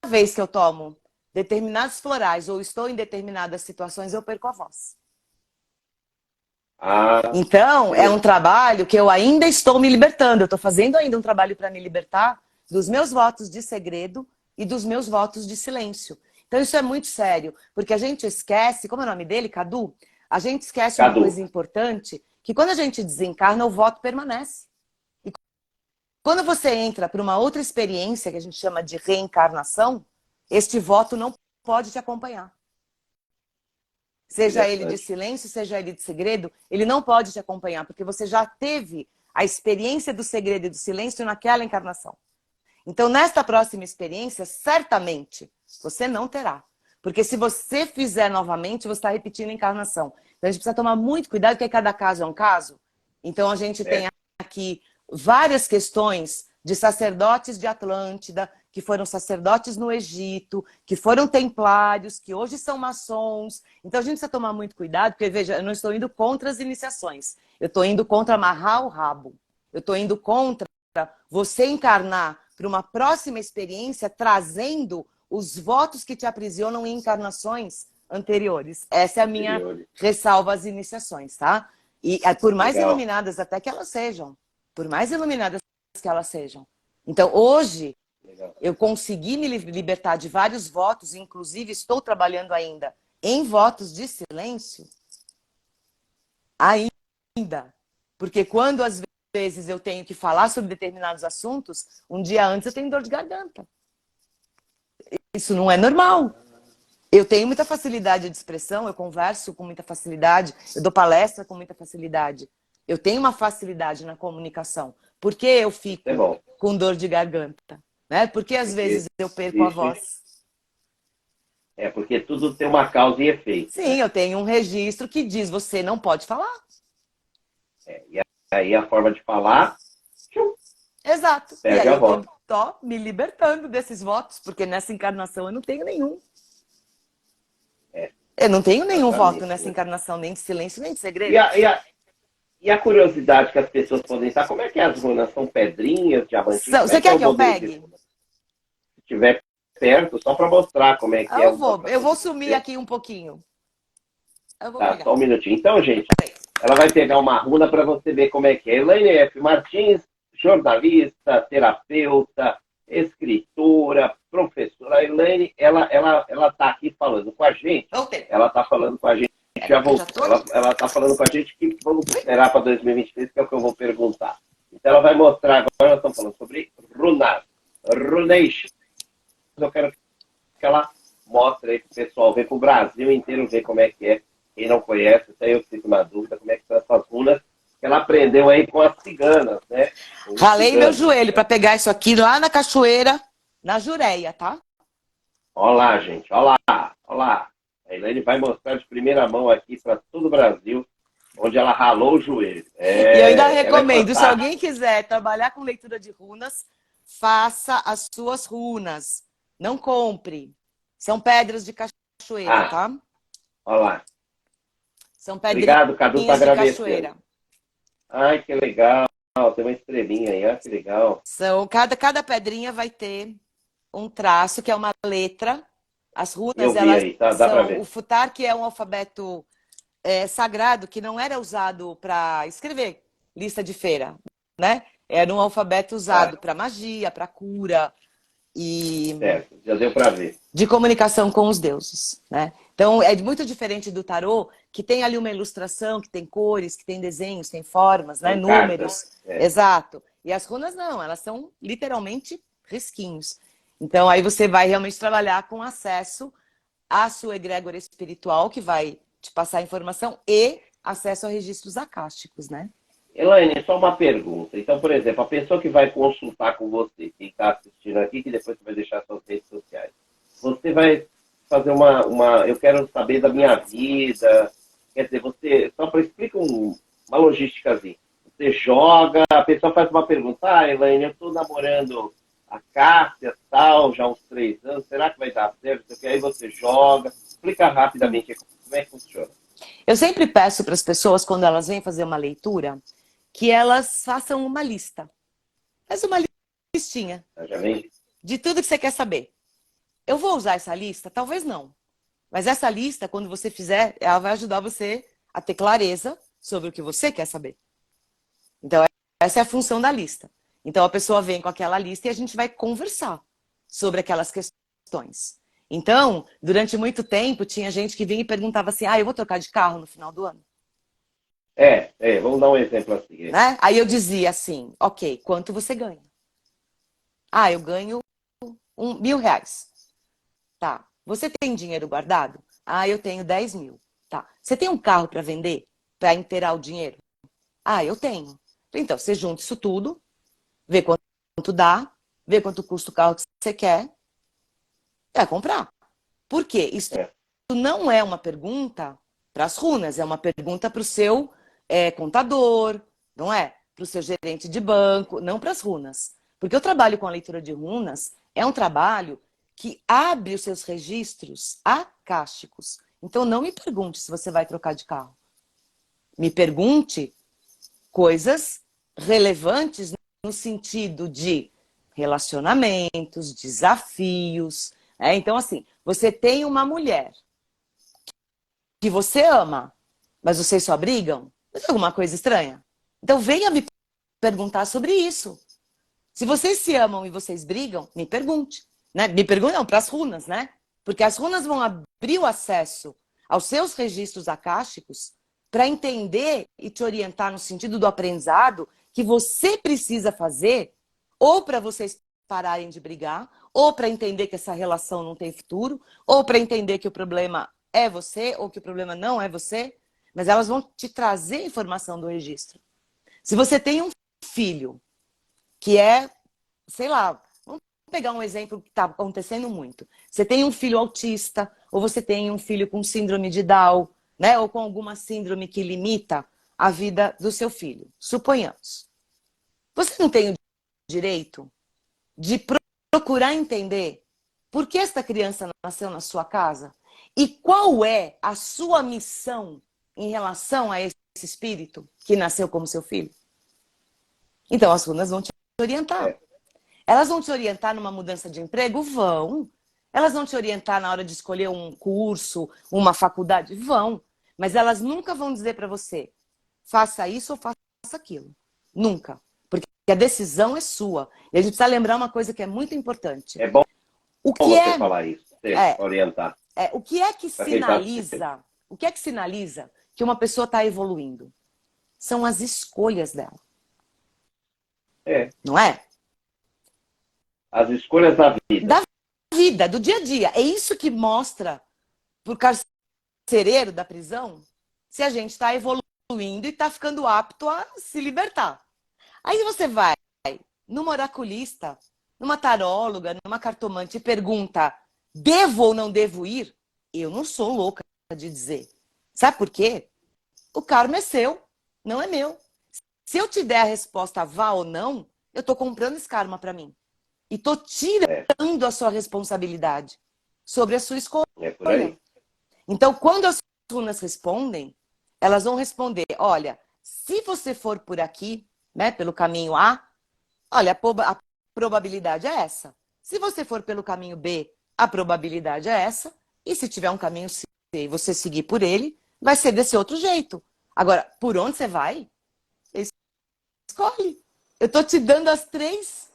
S2: vez que eu tomo determinados florais ou estou em determinadas situações, eu perco a voz. Então, é um trabalho que eu ainda estou me libertando. Eu estou fazendo ainda um trabalho para me libertar dos meus votos de segredo e dos meus votos de silêncio. Então, isso é muito sério, porque a gente esquece, como é o nome dele? Cadu? A gente esquece uma coisa importante, que quando a gente desencarna, o voto permanece. E quando você entra para uma outra experiência, que a gente chama de reencarnação, este voto não pode te acompanhar. Seja ele de silêncio, seja ele de segredo, ele não pode te acompanhar, porque você já teve a experiência do segredo e do silêncio naquela encarnação. Então, nesta próxima experiência, certamente, Você não terá. Porque se você fizer novamente, você está repetindo a encarnação. Então a gente precisa tomar muito cuidado, porque cada caso é um caso. Então a gente tem aqui várias questões de sacerdotes de Atlântida, que foram sacerdotes no Egito, que foram templários, que hoje são maçons. Então a gente precisa tomar muito cuidado, porque veja, eu não estou indo contra as iniciações. Eu estou indo contra amarrar o rabo. Eu estou indo contra você encarnar para uma próxima experiência, trazendo os votos que te aprisionam em encarnações anteriores. Essa é a minha ressalva às iniciações, tá? E por mais iluminadas até que elas sejam. Por mais iluminadas que elas sejam. Então, hoje, eu consegui me libertar de vários votos, inclusive estou trabalhando ainda em votos de silêncio. Ainda. Porque quando, às vezes, eu tenho que falar sobre determinados assuntos, um dia antes eu tenho dor de garganta. Isso não é normal. Eu tenho muita facilidade de expressão, eu converso com muita facilidade, eu dou palestra com muita facilidade. Eu tenho uma facilidade na comunicação. Por que eu fico com dor de garganta? Né? Porque às vezes eu perco a voz.
S1: Porque tudo tem uma causa e efeito.
S2: Sim, né? Eu tenho um registro que diz, você não pode falar.
S1: E aí a forma de falar...
S2: Exato. E aí eu tô me libertando desses votos, porque nessa encarnação eu não tenho nenhum. Eu não tenho nenhum voto nessa encarnação, nem de silêncio, nem de segredo.
S1: E a curiosidade que as pessoas podem estar, como é que as runas são pedrinhas, diamantinhos?
S2: Você quer que eu pegue?
S1: Se estiver perto, só para mostrar como é que é.
S2: Eu vou sumir aqui um pouquinho. Eu vou pegar.
S1: Só um minutinho. Então, gente, ela vai pegar uma runa para você ver como é que é. Elaine F. Martins, jornalista, terapeuta, escritora, professora. A Elaine, ela está aqui falando com a gente. Ela está falando com a gente. Já voltou. Ela está falando com a gente que vamos esperar para 2023, que é o que eu vou perguntar. Então ela vai mostrar agora, nós estamos falando sobre runas, runation. Eu quero que ela mostre aí para o pessoal, ver para o Brasil inteiro, ver como é que é. Quem não conhece, até eu fico na dúvida como é que são essas runas que ela aprendeu aí com as ciganas, né?
S2: Ralei meu joelho para pegar isso aqui lá na cachoeira, na Jureia, tá?
S1: Olha lá, gente, olha lá, olha lá. A Elaine vai mostrar de primeira mão aqui para todo o Brasil, onde ela ralou o joelho.
S2: E eu ainda recomendo, se alguém quiser trabalhar com leitura de runas, faça as suas runas. Não compre. São pedras de cachoeira, tá?
S1: Olha lá.
S2: São pedrinhas
S1: Obrigado, Cadu, tá
S2: de cachoeira.
S1: Ai, que legal. Tem uma estrelinha aí, olha que legal.
S2: Cada pedrinha vai ter um traço, que é uma letra. As runas,
S1: elas aí, tá?
S2: são o futar, que é um alfabeto sagrado, que não era usado para escrever lista de feira, né? Era um alfabeto usado para magia, para cura e
S1: já deu para ver.
S2: De comunicação com os deuses, né? Então é muito diferente do tarô, que tem ali uma ilustração, que tem cores, que tem desenhos, tem formas, né? Números. Exato. E as runas não, elas são literalmente risquinhos. Então aí você vai realmente trabalhar com acesso à sua egrégora espiritual, que vai te passar informação, e acesso a registros acásticos, né?
S1: Elaine, só uma pergunta. Então, por exemplo, a pessoa que vai consultar com você, quem está assistindo aqui, que depois você vai deixar suas redes sociais, você vai fazer eu quero saber da minha vida, quer dizer, você, só para explicar uma logística assim, você joga, a pessoa faz uma pergunta, Elaine, eu estou namorando a Cássia, tal, já há uns 3 anos, será que vai dar certo? Aí você joga, explica rapidamente como é que funciona.
S2: Eu sempre peço para as pessoas, quando elas vêm fazer uma leitura, que elas façam uma lista. Faz uma listinha de tudo que você quer saber. Eu vou usar essa lista? Talvez não. Mas essa lista, quando você fizer, ela vai ajudar você a ter clareza sobre o que você quer saber. Então, essa é a função da lista. Então, a pessoa vem com aquela lista e a gente vai conversar sobre aquelas questões. Então, durante muito tempo, tinha gente que vinha e perguntava assim, eu vou trocar de carro no final do ano?
S1: Vamos dar um exemplo assim.
S2: Né? Aí eu dizia assim, ok, quanto você ganha? Eu ganho R$1.000. Tá. Você tem dinheiro guardado? Eu tenho 10 mil. Tá. Você tem um carro para vender? Para inteirar o dinheiro? Eu tenho. Então, você junta isso tudo, vê quanto dá, vê quanto custa o carro que você quer Vai comprar. Por quê? Isso
S1: É.
S2: não é uma pergunta para as runas, é uma pergunta para o seu contador, não é? Para o seu gerente de banco, não para as runas. Porque o trabalho com a leitura de runas é um trabalho que abre os seus registros akáshicos. Então não me pergunte se você vai trocar de carro. Me pergunte coisas relevantes no sentido de relacionamentos, desafios. Então, assim, você tem uma mulher que você ama, mas vocês só brigam? Mas é alguma coisa estranha? Então venha me perguntar sobre isso. Se vocês se amam e vocês brigam, me pergunte. Né? Me pergunte não, para as runas, né? Porque as runas vão abrir o acesso aos seus registros akáshicos para entender e te orientar no sentido do aprendizado que você precisa fazer ou para vocês pararem de brigar, ou para entender que essa relação não tem futuro, ou para entender que o problema é você ou que o problema não é você, mas elas vão te trazer informação do registro. Se você tem um filho que é, sei lá, vamos pegar um exemplo que está acontecendo muito. Você tem um filho autista, ou você tem um filho com síndrome de Down, né? Ou com alguma síndrome que limita a vida do seu filho. Suponhamos. Você não tem o direito de procurar entender por que esta criança nasceu na sua casa e qual é a sua missão em relação a esse espírito que nasceu como seu filho? Então as runas vão te orientar.
S1: É.
S2: Elas vão te orientar numa mudança de emprego? Vão. Elas vão te orientar na hora de escolher um curso, uma faculdade? Vão. Mas elas nunca vão dizer para você, faça isso ou faça aquilo. Nunca. Porque a decisão é sua. E a gente precisa lembrar uma coisa que é muito importante.
S1: É bom
S2: O que
S1: você
S2: é,
S1: falar isso, você
S2: é,
S1: orientar.
S2: o que é que
S1: Pra quem tá...
S2: sinaliza? O que é que sinaliza que uma pessoa está evoluindo? São as escolhas dela.
S1: É.
S2: Não é?
S1: As escolhas da vida.
S2: Da vida, do dia a dia. É isso que mostra pro carcereiro da prisão se a gente está evoluindo e está ficando apto a se libertar. Aí você vai numa oraculista, numa taróloga, numa cartomante e pergunta: devo ou não devo ir? Eu não sou louca de dizer. Sabe por quê? O karma é seu, não é meu. Se eu te der a resposta vá ou não, eu estou comprando esse karma para mim. E estou tirando a sua responsabilidade sobre a sua escolha.
S1: É por aí.
S2: Então, quando as runas respondem, elas vão responder: olha, se você for por aqui, né, pelo caminho A, olha, a probabilidade é essa. Se você for pelo caminho B, a probabilidade é essa. E se tiver um caminho C e você seguir por ele, vai ser desse outro jeito. Agora, por onde você vai? Escolhe. Eu estou te dando as três.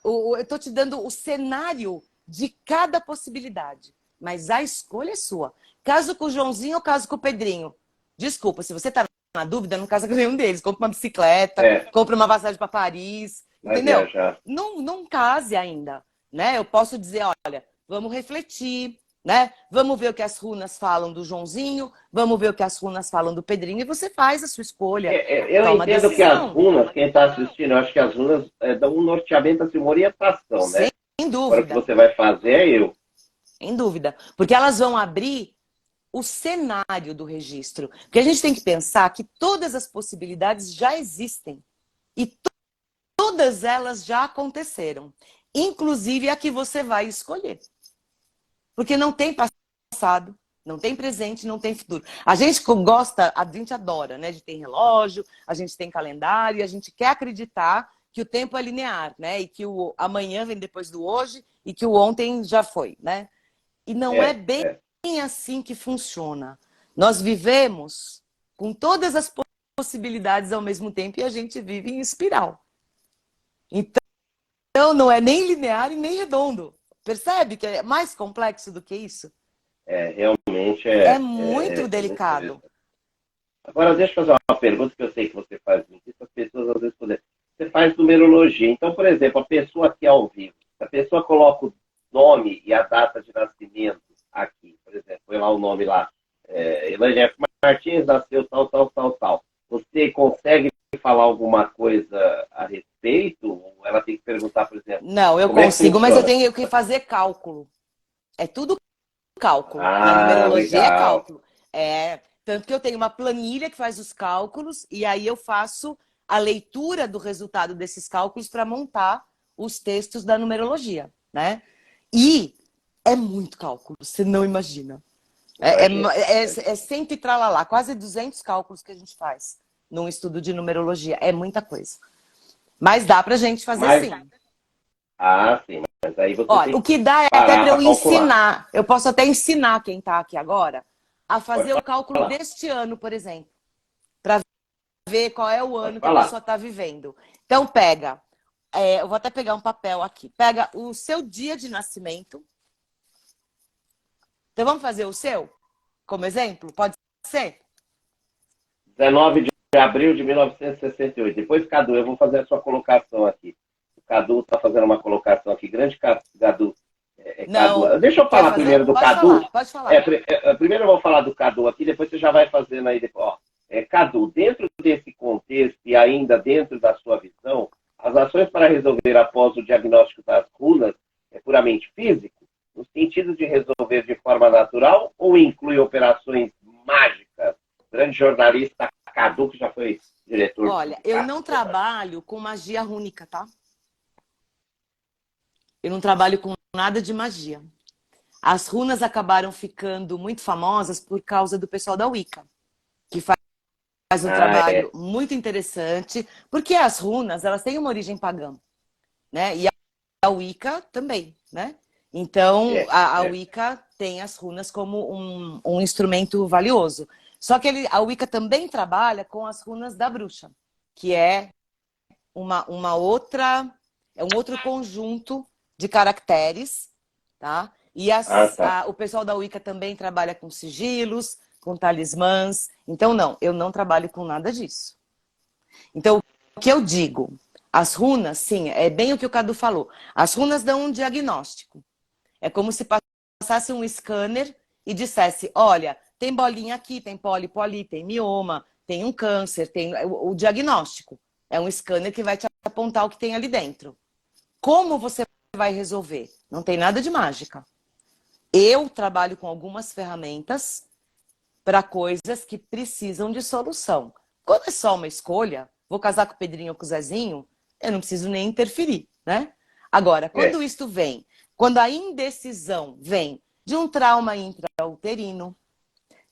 S2: Eu estou te dando o cenário de cada possibilidade. Mas a escolha é sua. Caso com o Joãozinho ou caso com o Pedrinho? Desculpa, se você está na dúvida, não casa com nenhum deles. Compre uma bicicleta, compre uma passagem para Paris.
S1: Vai
S2: Entendeu?
S1: viajar.
S2: Não case ainda. Né? Eu posso dizer, olha, vamos refletir. Né? Vamos ver o que as runas falam do Joãozinho, vamos ver o que as runas falam do Pedrinho, e você faz a sua escolha.
S1: Eu entendo que as runas, quem está assistindo, eu acho que as runas dão um norteamento, assim, uma orientação, né?
S2: Sem dúvida.
S1: Agora o que você vai fazer é eu.
S2: Sem dúvida. Porque elas vão abrir o cenário do registro. Porque a gente tem que pensar que todas as possibilidades já existem. E todas elas já aconteceram. Inclusive a que você vai escolher. Porque não tem passado, não tem presente, não tem futuro. A gente gosta, a gente adora, né? A gente tem relógio, a gente tem calendário, a gente quer acreditar que o tempo é linear, né? E que o amanhã vem depois do hoje e que o ontem já foi, né? E não é bem assim que funciona. Nós vivemos com todas as possibilidades ao mesmo tempo e a gente vive em espiral. Então não é nem linear e nem redondo. Percebe que é mais complexo do que isso?
S1: Realmente
S2: é muito delicado.
S1: Muito. Agora, deixa eu fazer uma pergunta que eu sei que você faz muito. As pessoas às vezes podem... Você faz numerologia. Então, por exemplo, a pessoa aqui ao vivo, a pessoa coloca o nome e a data de nascimento aqui, por exemplo, põe lá o nome lá, Elaine F. Martins nasceu tal. Você consegue falar alguma coisa a respeito? Ou ela tem que perguntar, por exemplo...
S2: Não, eu consigo, mas eu tenho que fazer cálculo. É tudo cálculo. Na
S1: Ah,
S2: numerologia é
S1: legal.
S2: cálculo. Tanto que eu tenho uma planilha que faz os cálculos e aí eu faço a leitura do resultado desses cálculos para montar os textos da numerologia, né? E é muito cálculo, você não imagina.
S1: Imagina.
S2: É sempre tralalá, quase 200 cálculos que a gente faz num estudo de numerologia. É muita coisa. Mas dá pra gente fazer
S1: Mas,
S2: sim.
S1: sim, mas aí você
S2: Olha,
S1: tem
S2: o
S1: que
S2: que dá é até
S1: parar
S2: para
S1: para
S2: eu
S1: calcular.
S2: ensinar. Eu posso até ensinar quem está aqui agora a
S1: Pode
S2: fazer o cálculo
S1: falar,
S2: deste ano, por exemplo, para ver qual é o
S1: pode
S2: ano que a
S1: falar.
S2: pessoa está vivendo. Então, pega. Eu vou até pegar um papel aqui. Pega o seu dia de nascimento. Então, vamos fazer o seu como exemplo? Pode ser?
S1: 19 de abril de 1968. Depois, Cadu, eu vou fazer a sua colocação aqui. O Cadu está fazendo uma colocação aqui. Grande Cadu.
S2: Não.
S1: Cadu. Deixa eu
S2: Quer
S1: falar
S2: fazer?
S1: primeiro do
S2: Pode
S1: Cadu.
S2: falar, pode falar.
S1: Primeiro eu vou falar do Cadu aqui, depois você já vai fazendo aí depois. Ó, Cadu, dentro desse contexto e ainda dentro da sua visão, as ações para resolver após o diagnóstico das runas é puramente físico, no sentido de resolver de forma natural ou inclui operações mágicas? Grande jornalista Cadu, que já foi diretor de
S2: Olha, eu
S1: sindicato.
S2: não trabalho com magia rúnica, tá? Eu não trabalho com nada de magia. As runas acabaram ficando muito famosas por causa do pessoal da Wicca, que faz um
S1: Ah,
S2: trabalho muito interessante, porque as runas, elas têm uma origem pagã, né? E a Wicca também, né? Então,
S1: é,
S2: a
S1: é.
S2: Wicca tem as runas como um instrumento valioso. Só que a Wicca também trabalha com as runas da bruxa, que é uma outra, é um outro conjunto de caracteres, tá? E
S1: Ah, tá.
S2: o pessoal da Wicca também trabalha com sigilos, com talismãs. Então, não, eu não trabalho com nada disso. Então, o que eu digo? As runas, sim, é bem o que o Cadu falou. As runas dão um diagnóstico. É como se passasse um scanner e dissesse, olha, tem bolinha aqui, tem pólipo ali, tem mioma, tem um câncer, tem o diagnóstico. É um scanner que vai te apontar o que tem ali dentro. Como você vai resolver? Não tem nada de mágica. Eu trabalho com algumas ferramentas para coisas que precisam de solução. Quando é só uma escolha, vou casar com o Pedrinho ou com o Zezinho, eu não preciso nem interferir, né? Agora,
S1: É.
S2: quando isto vem, quando a indecisão vem de um trauma intrauterino,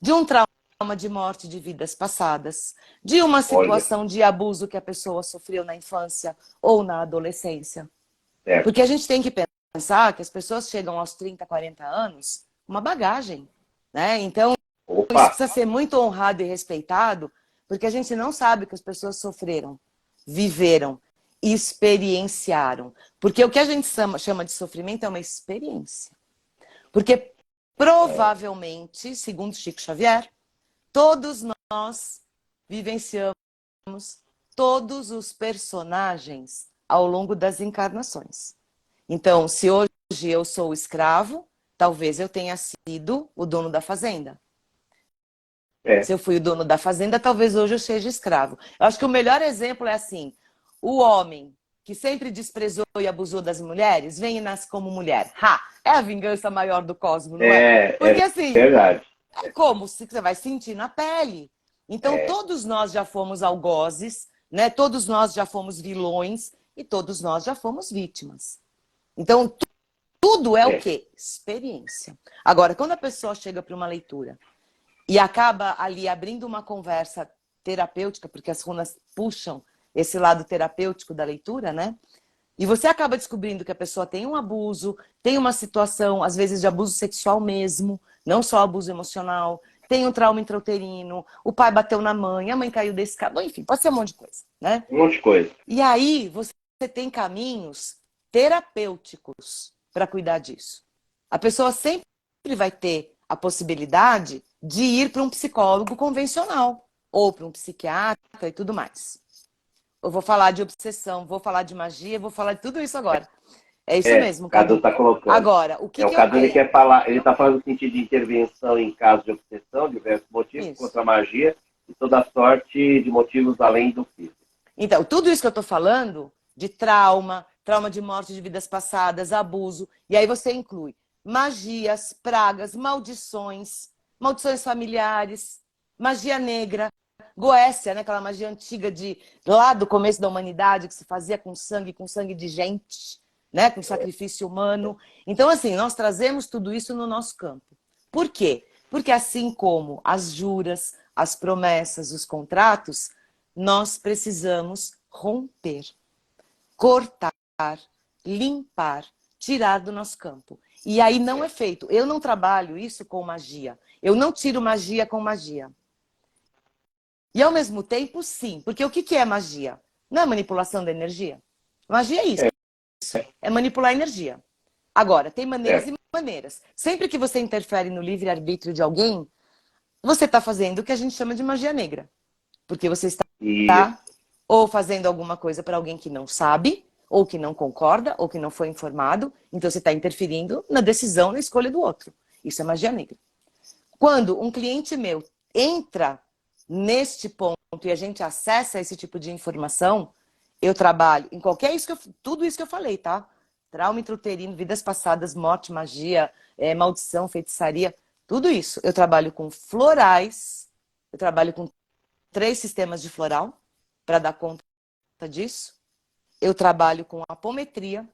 S2: de um trauma de morte de vidas passadas, de uma
S1: Olha,
S2: situação de abuso que a pessoa sofreu na infância ou na adolescência.
S1: certo.
S2: Porque a gente tem que pensar que as pessoas chegam aos 30, 40 anos com uma bagagem, né? Então,
S1: Opa,
S2: isso precisa ser muito honrado e respeitado, porque a gente não sabe o que as pessoas sofreram, viveram, experienciaram. Porque o que a gente chama de sofrimento é uma experiência. Porque provavelmente, segundo Chico Xavier, todos nós vivenciamos todos os personagens ao longo das encarnações. Então, se hoje eu sou escravo, talvez eu tenha sido o dono da fazenda.
S1: é.
S2: Se eu fui o dono da fazenda, talvez hoje eu seja escravo. Eu acho que o melhor exemplo é assim: o homem que sempre desprezou e abusou das mulheres, vem e nasce como mulher. Ha! É a vingança maior do cosmo, não é? Porque
S1: É
S2: assim,
S1: verdade.
S2: como você vai sentir na pele. Então,
S1: É,
S2: todos nós já fomos algozes, né? Todos nós já fomos vilões e todos nós já fomos vítimas. Então, tudo é o
S1: é,
S2: quê? Experiência. Agora, quando a pessoa chega para uma leitura e acaba ali abrindo uma conversa terapêutica, porque as runas puxam esse lado terapêutico da leitura, né? E você acaba descobrindo que a pessoa tem um abuso, tem uma situação, às vezes, de abuso sexual mesmo, não só abuso emocional, tem um trauma intrauterino, o pai bateu na mãe, a mãe caiu da escada, enfim, pode ser um monte de coisa, né?
S1: um monte de coisa.
S2: E aí você tem caminhos terapêuticos para cuidar disso. A pessoa sempre vai ter a possibilidade de ir para um psicólogo convencional ou para um psiquiatra e tudo mais. Eu vou falar de obsessão, vou falar de magia, vou falar de tudo isso agora. É isso
S1: É,
S2: mesmo,
S1: o Cadu
S2: Cadu.
S1: está colocando.
S2: Agora, o que
S1: O
S2: que eu...
S1: Cadu ele quer falar, ele está falando no sentido de intervenção em caso de obsessão, diversos motivos,
S2: Isso.
S1: contra a magia e toda sorte de motivos além do físico.
S2: Então, tudo isso que eu estou falando, de trauma, trauma de morte de vidas passadas, abuso, e aí você inclui magias, pragas, maldições, maldições familiares, magia negra, Goécia, né? Aquela magia antiga lá do começo da humanidade, que se fazia com sangue de gente, né? Com sacrifício humano. Então, assim, nós trazemos tudo isso no nosso campo. Por quê? Porque assim como as juras, as promessas, os contratos, nós precisamos romper, cortar, limpar, tirar do nosso campo. E aí não é feito. Eu não trabalho isso com magia. Eu não tiro magia com magia. E ao mesmo tempo, sim. Porque o que é magia? Não é manipulação da energia? Magia é isso. É manipular a energia. Agora, tem maneiras e maneiras. Sempre que você interfere no livre-arbítrio de alguém, você está fazendo o que a gente chama de magia negra. Porque você está ou fazendo alguma coisa para alguém que não sabe, ou que não concorda, ou que não foi informado. Então você está interferindo na decisão, na escolha do outro. Isso é magia negra. Quando um cliente meu entra neste ponto e a gente acessa esse tipo de informação, eu trabalho em tudo isso que eu falei, tá? Trauma intrauterino, vidas passadas, morte, magia, maldição, feitiçaria, tudo isso. Eu trabalho com florais, eu trabalho com 3 sistemas de floral para dar conta disso. Eu trabalho com apometria,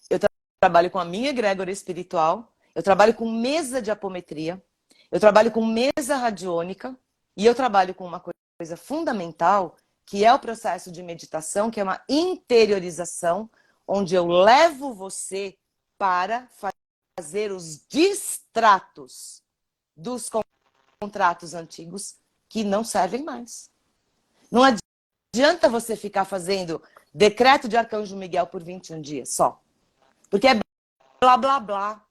S2: eu trabalho com a minha egrégora espiritual, eu trabalho com mesa de apometria, eu trabalho com mesa radiônica e eu trabalho com uma coisa fundamental, que é o processo de meditação, que é uma interiorização, onde eu levo você para fazer os distratos dos contratos antigos que não servem mais. Não adianta você ficar fazendo decreto de Arcanjo Miguel por 21 dias só. Porque é blá, blá, blá.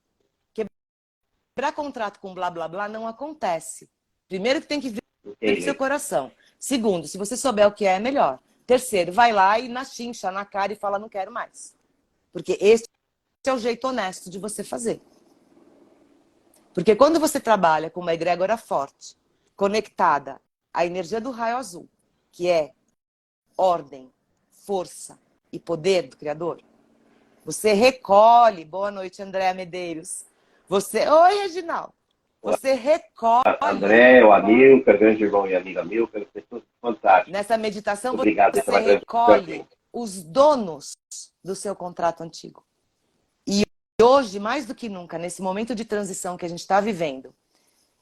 S2: Quebrar contrato com blá, blá, blá não acontece. Primeiro que tem que vir do seu coração. Segundo, se você souber o que é melhor. Terceiro, vai lá e na chincha, na cara e fala, não quero mais. Porque esse é o jeito honesto de você fazer. Porque quando você trabalha com uma egrégora forte, conectada à energia do raio azul, que é ordem, força e poder do Criador, você recolhe. Boa noite, Andréa Medeiros. Oi, Reginaldo. Você recolhe.
S3: André, o Amilcar, grande irmão e amiga Amilcar, pessoas fantásticas.
S2: Nessa meditação,
S3: obrigado,
S2: você recolhe os donos do seu contrato antigo. E hoje, mais do que nunca, nesse momento de transição que a gente está vivendo,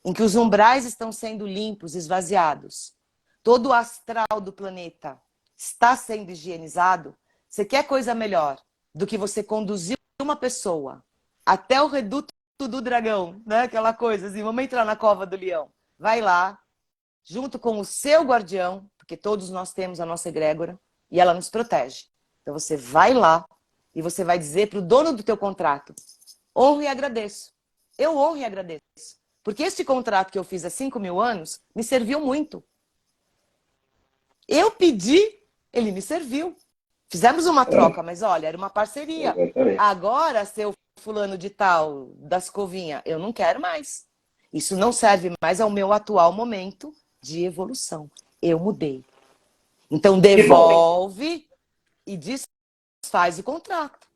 S2: em que os umbrais estão sendo limpos, esvaziados, todo o astral do planeta está sendo higienizado, você quer coisa melhor do que você conduzir uma pessoa até o reduto do dragão, né? Aquela coisa assim, vamos entrar na cova do leão. Vai lá, junto com o seu guardião, porque todos nós temos a nossa egrégora, e ela nos protege. Então você vai lá e você vai dizer para o dono do teu contrato, honro e agradeço. Eu honro e agradeço. Porque este contrato que eu fiz há 5.000 anos me serviu muito. Eu pedi, ele me serviu. Fizemos uma troca, mas olha, era uma parceria. Agora, seu fulano de tal, das covinhas, eu não quero mais. Isso não serve mais ao meu atual momento de evolução. Eu mudei. Então, devolve e desfaz o contrato.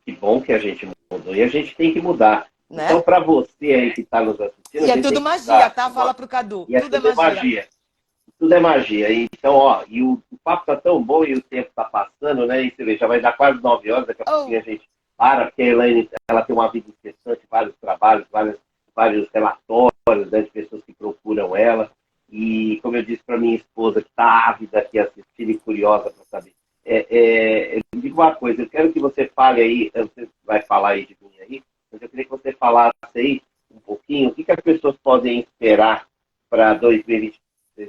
S3: Que bom que a gente mudou. E a gente tem que mudar. Né? Então, para você aí que está nos assistindo...
S2: E é tudo magia, tá? Fala pro Cadu.
S3: E tudo é magia. Tudo é magia. Então, ó, e o papo tá tão bom e o tempo tá passando, né? E você vê, já vai dar quase 9 horas, daqui a pouquinho a gente para, porque a Elaine, ela tem uma vida interessante, vários trabalhos, vários relatórios, né, de pessoas que procuram ela. E, como eu disse para minha esposa, que está ávida aqui assistindo e curiosa para saber, eu digo uma coisa, eu quero que você fale aí, você vai falar aí de mim aí, mas eu queria que você falasse aí um pouquinho, o que as pessoas podem esperar para 2023.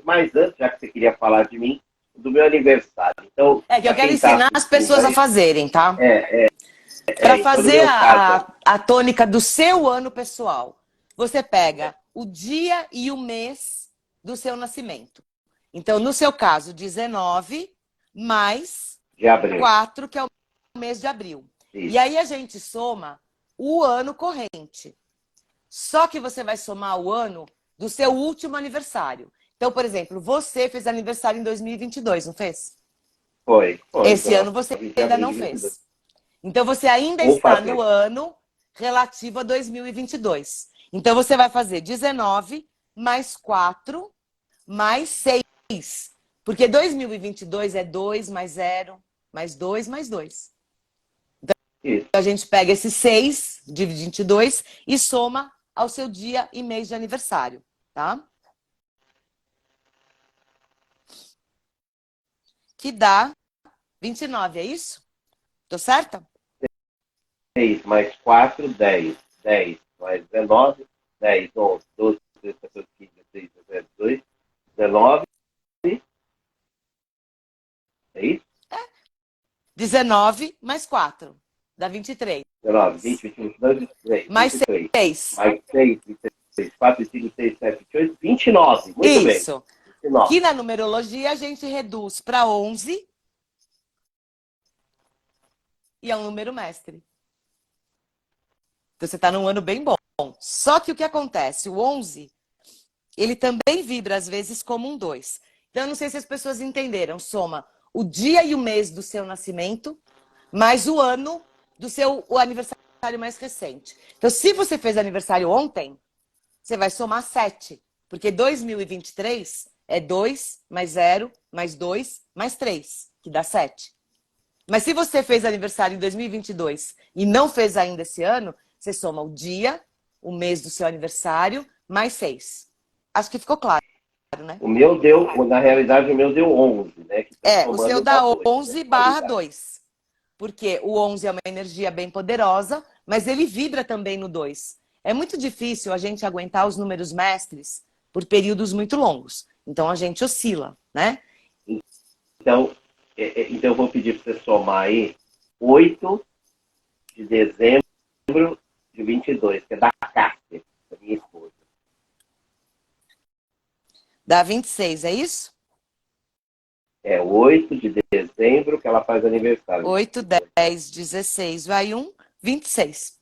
S3: Mas antes, já que você queria falar de mim, do meu aniversário. Então,
S2: que eu quero ensinar as pessoas a fazerem, tá? Para fazer a tônica do seu ano pessoal, você pega o dia e o mês do seu nascimento. Então, no seu caso, 19 mais 4, que é o mês de abril. Isso. E aí a gente soma o ano corrente. Só que você vai somar o ano do seu último aniversário. Então, por exemplo, você fez aniversário em 2022, não fez?
S3: Foi.
S2: Esse ano você ainda não fez. Então, você ainda está no ano relativo a 2022. Então, você vai fazer 19 mais 4 mais 6. Porque 2022 é 2 mais 0 mais 2 mais 2.
S3: Isso.
S2: A gente pega esse 6, divide em 22 e soma ao seu dia e mês de aniversário, tá? Que dá 29, é isso? Tô certa?
S3: 6 mais 4, 10. 10 mais 19, 10, 11, 12, 13, 14, 15, 16, 17, 18, 19. É isso?
S2: 19 mais 4 dá 23.
S3: 19, 20, 21, 22, 23.
S2: Mais
S3: 23.
S2: 6.
S3: Mais 6, 23, 4, 5, 6, 7, 28, 29. Muito bem.
S2: Isso.
S3: 29.
S2: Que na numerologia a gente reduz para 11 e é um número mestre. Então você está num ano bem bom. Só que o que acontece? O 11, ele também vibra às vezes como um 2. Então eu não sei se as pessoas entenderam. Soma o dia e o mês do seu nascimento, mais o ano do o aniversário mais recente. Então se você fez aniversário ontem, você vai somar 7. Porque 2023 é 2 mais 0 mais 2 mais 3, que dá 7. Mas se você fez aniversário em 2022 e não fez ainda esse ano, você soma o dia, o mês do seu aniversário, mais 6. Acho que ficou claro, né?
S3: O meu deu, na realidade, o meu deu 11, né? Que
S2: O seu dá
S3: 2,
S2: 11
S3: né?
S2: barra 2. Porque o 11 é uma energia bem poderosa, mas ele vibra também no 2. É muito difícil a gente aguentar os números mestres por períodos muito longos. Então a gente oscila, né?
S3: Então, eu vou pedir para você somar aí 8 de dezembro de 22, que é da Cássia, da minha esposa.
S2: Dá 26, é isso?
S3: É 8 de dezembro que ela faz aniversário.
S2: 8, 10, 16, vai 1, 26.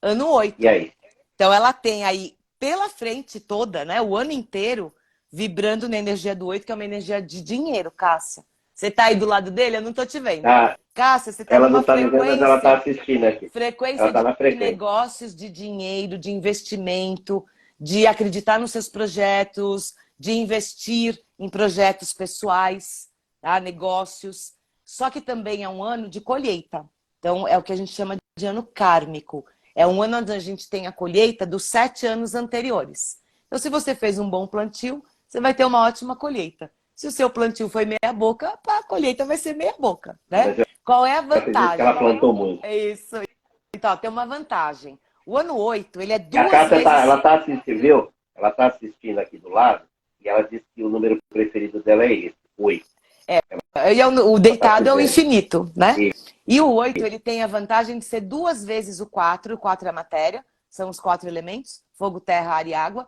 S2: Ano 8.
S3: E aí?
S2: Então ela tem aí pela frente toda, né, o ano inteiro, vibrando na energia do 8, que é uma energia de dinheiro, Cássia. Você tá aí do lado dele? Eu não tô te vendo.
S3: Ah,
S2: Cássia, você tá
S3: ela
S2: numa
S3: não está me vendo, mas ela está assistindo aqui.
S2: frequência
S3: Ela está na
S2: de
S3: frequência.
S2: negócios, de dinheiro, de investimento, de acreditar nos seus projetos, de investir em projetos pessoais, tá? Negócios. Só que também é um ano de colheita. Então, é o que a gente chama de ano kármico. É um ano onde a gente tem a colheita dos 7 anos anteriores. Então, se você fez um bom plantio, você vai ter uma ótima colheita. Se o seu plantio foi meia boca, a colheita vai ser meia boca, né? Qual é a vantagem?
S3: Que ela plantou muito.
S2: É isso. Então, tem uma vantagem. O ano 8, ele é
S3: A
S2: duas
S3: Cássia
S2: vezes...
S3: ela está assistindo, viu? Ela está assistindo aqui do lado e ela disse que o número preferido dela é esse, 8.
S2: O deitado é o infinito, né?
S3: Isso.
S2: E o 8, ele tem a vantagem de ser 2 vezes o 4 é a matéria, são os 4 elementos, fogo, terra, ar e água,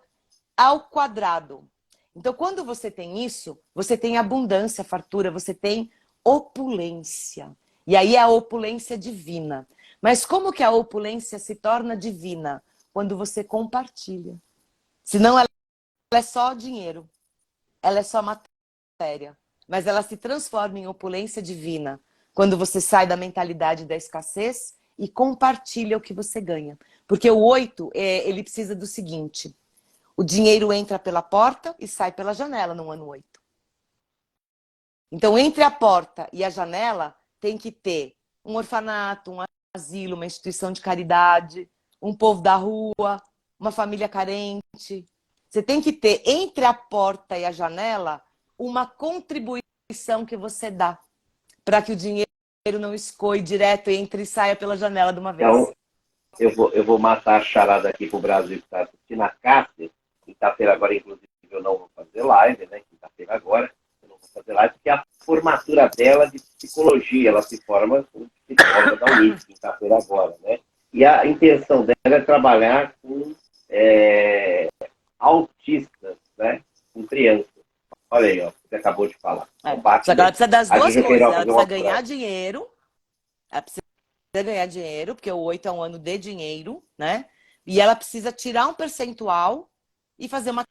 S2: ao quadrado. Então, quando você tem isso, você tem abundância, fartura, você tem opulência. E aí é a opulência divina. Mas como que a opulência se torna divina? Quando você compartilha. Senão ela é só dinheiro, ela é só matéria. Mas ela se transforma em opulência divina quando você sai da mentalidade da escassez e compartilha o que você ganha. Porque o 8, ele precisa do seguinte: o dinheiro entra pela porta e sai pela janela no ano 8. Então, entre a porta e a janela, tem que ter um orfanato, um asilo, uma instituição de caridade, um povo da rua, uma família carente. Você tem que ter, entre a porta e a janela, uma contribuição que você dá para que o dinheiro não escoe direto, entre e saia pela janela de uma vez.
S3: Então, eu vou matar a charada aqui pro Brasil que está assistindo a Cássia. Quinta-feira agora, inclusive, eu não vou fazer live, né? Quinta-feira agora, eu não vou fazer live, porque a formatura dela de psicologia, ela se forma como psicóloga da Unip, quinta-feira agora, né? E a intenção dela é trabalhar com autistas, né? Com crianças. Olha aí, ó, você acabou de falar.
S2: Só que ela precisa das duas coisas. Ela precisa ganhar dinheiro. Ela precisa ganhar dinheiro, porque o 8 é um ano de dinheiro, né? E ela precisa tirar um percentual e fazer uma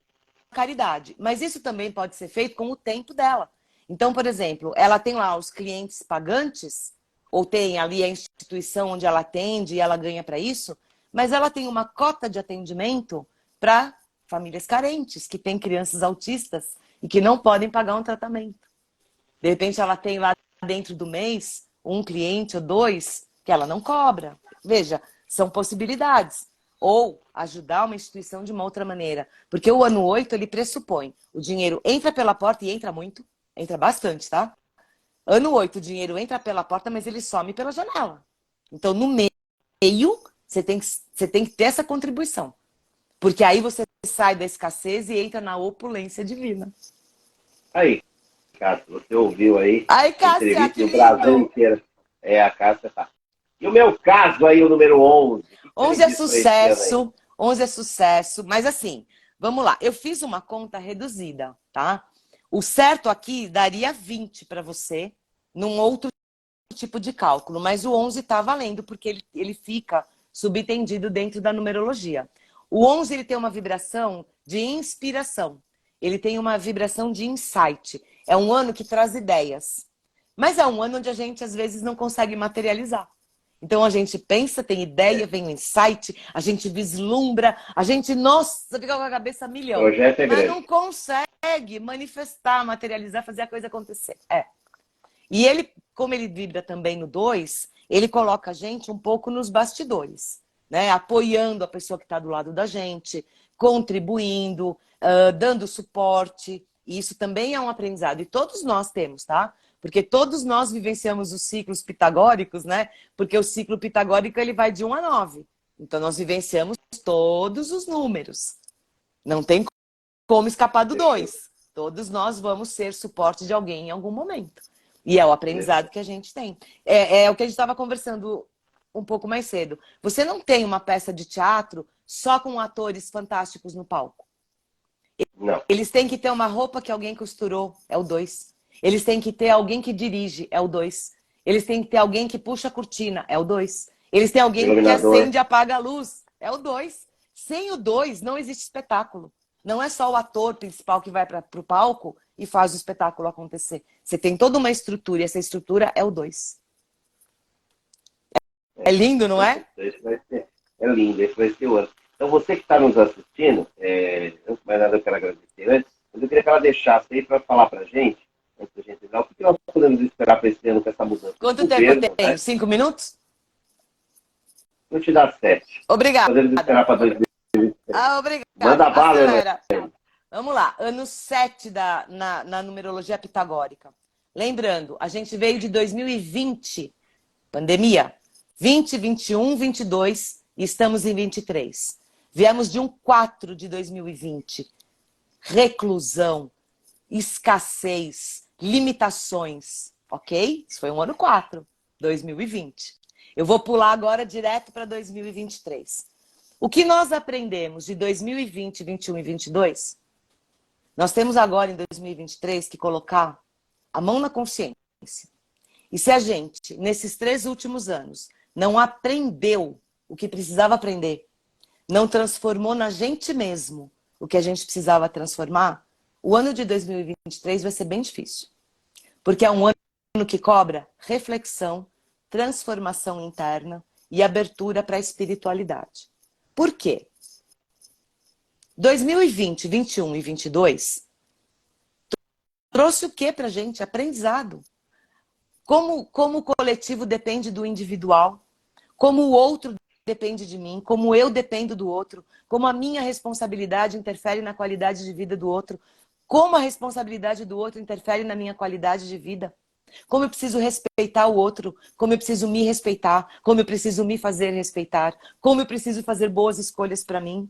S2: caridade. Mas isso também pode ser feito com o tempo dela. Então, por exemplo, ela tem lá os clientes pagantes, ou tem ali a instituição onde ela atende e ela ganha para isso, mas ela tem uma cota de atendimento para famílias carentes, que têm crianças autistas e que não podem pagar um tratamento. De repente, ela tem lá dentro do mês um cliente ou dois que ela não cobra. Veja, são possibilidades. Ou ajudar uma instituição de uma outra maneira. Porque o ano 8, ele pressupõe. O dinheiro entra pela porta e entra muito. Entra bastante, tá? Ano 8, o dinheiro entra pela porta, mas ele some pela janela. Então, no meio, você tem que ter essa contribuição. Porque aí você sai da escassez e entra na opulência divina.
S3: Aí, Cássia, você ouviu aí?
S2: Aí, Cássia, que
S3: o Brasil
S2: lindo!
S3: inteiro. A Cássia tá. E o meu caso aí, o número 11?
S2: 11 é sucesso, 11 é sucesso. Mas assim, vamos lá. Eu fiz uma conta reduzida, tá? O certo aqui daria 20 para você, num outro tipo de cálculo. Mas o 11 tá valendo, porque ele fica subentendido dentro da numerologia. O 11, ele tem uma vibração de inspiração. Ele tem uma vibração de insight. É um ano que traz ideias. Mas é um ano onde a gente, às vezes, não consegue materializar. Então, a gente pensa, tem ideia, vem um insight, a gente vislumbra, a gente, nossa, fica com a cabeça a milhão.
S3: Projeto é
S2: mas
S3: grande.
S2: não consegue manifestar, materializar, fazer a coisa acontecer. E ele, como ele vibra também no 2, ele coloca a gente um pouco nos bastidores, né? Apoiando a pessoa que está do lado da gente, contribuindo, dando suporte. E isso também é um aprendizado. E todos nós temos, tá? Porque todos nós vivenciamos os ciclos pitagóricos, né? Porque o ciclo pitagórico ele vai de 1 a 9. Então, nós vivenciamos todos os números. Não tem como escapar do 2. Todos nós vamos ser suporte de alguém em algum momento. E é o aprendizado que a gente tem. É o que a gente estava conversando um pouco mais cedo. Você não tem uma peça de teatro só com atores fantásticos no palco.
S3: Não.
S2: Eles têm que ter uma roupa que alguém costurou, é o 2. Eles têm que ter alguém que dirige, é o 2. Eles têm que ter alguém que puxa a cortina, é o 2. Eles têm alguém que acende e apaga a luz, é o 2. Sem o 2, não existe espetáculo. Não é só o ator principal que vai para o palco e faz o espetáculo acontecer. Você tem toda uma estrutura, e essa estrutura é o 2. É lindo, não é?
S3: É lindo, esse vai ser o ano. Então, você que está nos assistindo, antes de mais nada eu quero agradecer antes, mas eu queria que ela deixasse aí para falar para a gente, antes da gente entrar, o que nós podemos esperar para esse ano com essa mudança?
S2: Quanto tempo eu tenho? 5 minutos?
S3: Vou te dar 7.
S2: Obrigada.
S3: Podemos esperar para 2023.
S2: Obrigada.
S3: Manda bala, né?
S2: Vamos lá. Ano 7 na numerologia pitagórica. Lembrando, a gente veio de 2020, pandemia. 20, 21, 22 e estamos em 23. Viemos de um 4 de 2020. Reclusão, escassez, limitações, ok? Isso foi um ano 4, 2020. Eu vou pular agora direto para 2023. O que nós aprendemos de 2020, 21 e 22? Nós temos agora, em 2023, que colocar a mão na consciência. E se a gente, nesses 3 últimos anos, não aprendeu o que precisava aprender, não transformou na gente mesmo o que a gente precisava transformar, o ano de 2023 vai ser bem difícil. Porque é um ano que cobra reflexão, transformação interna e abertura para a espiritualidade. Por quê? 2020, 21 e 22 trouxe o que para a gente? Aprendizado. Como o coletivo depende do individual, como o outro depende de mim, como eu dependo do outro, como a minha responsabilidade interfere na qualidade de vida do outro, como a responsabilidade do outro interfere na minha qualidade de vida, como eu preciso respeitar o outro, como eu preciso me respeitar, como eu preciso me fazer respeitar, como eu preciso fazer boas escolhas para mim,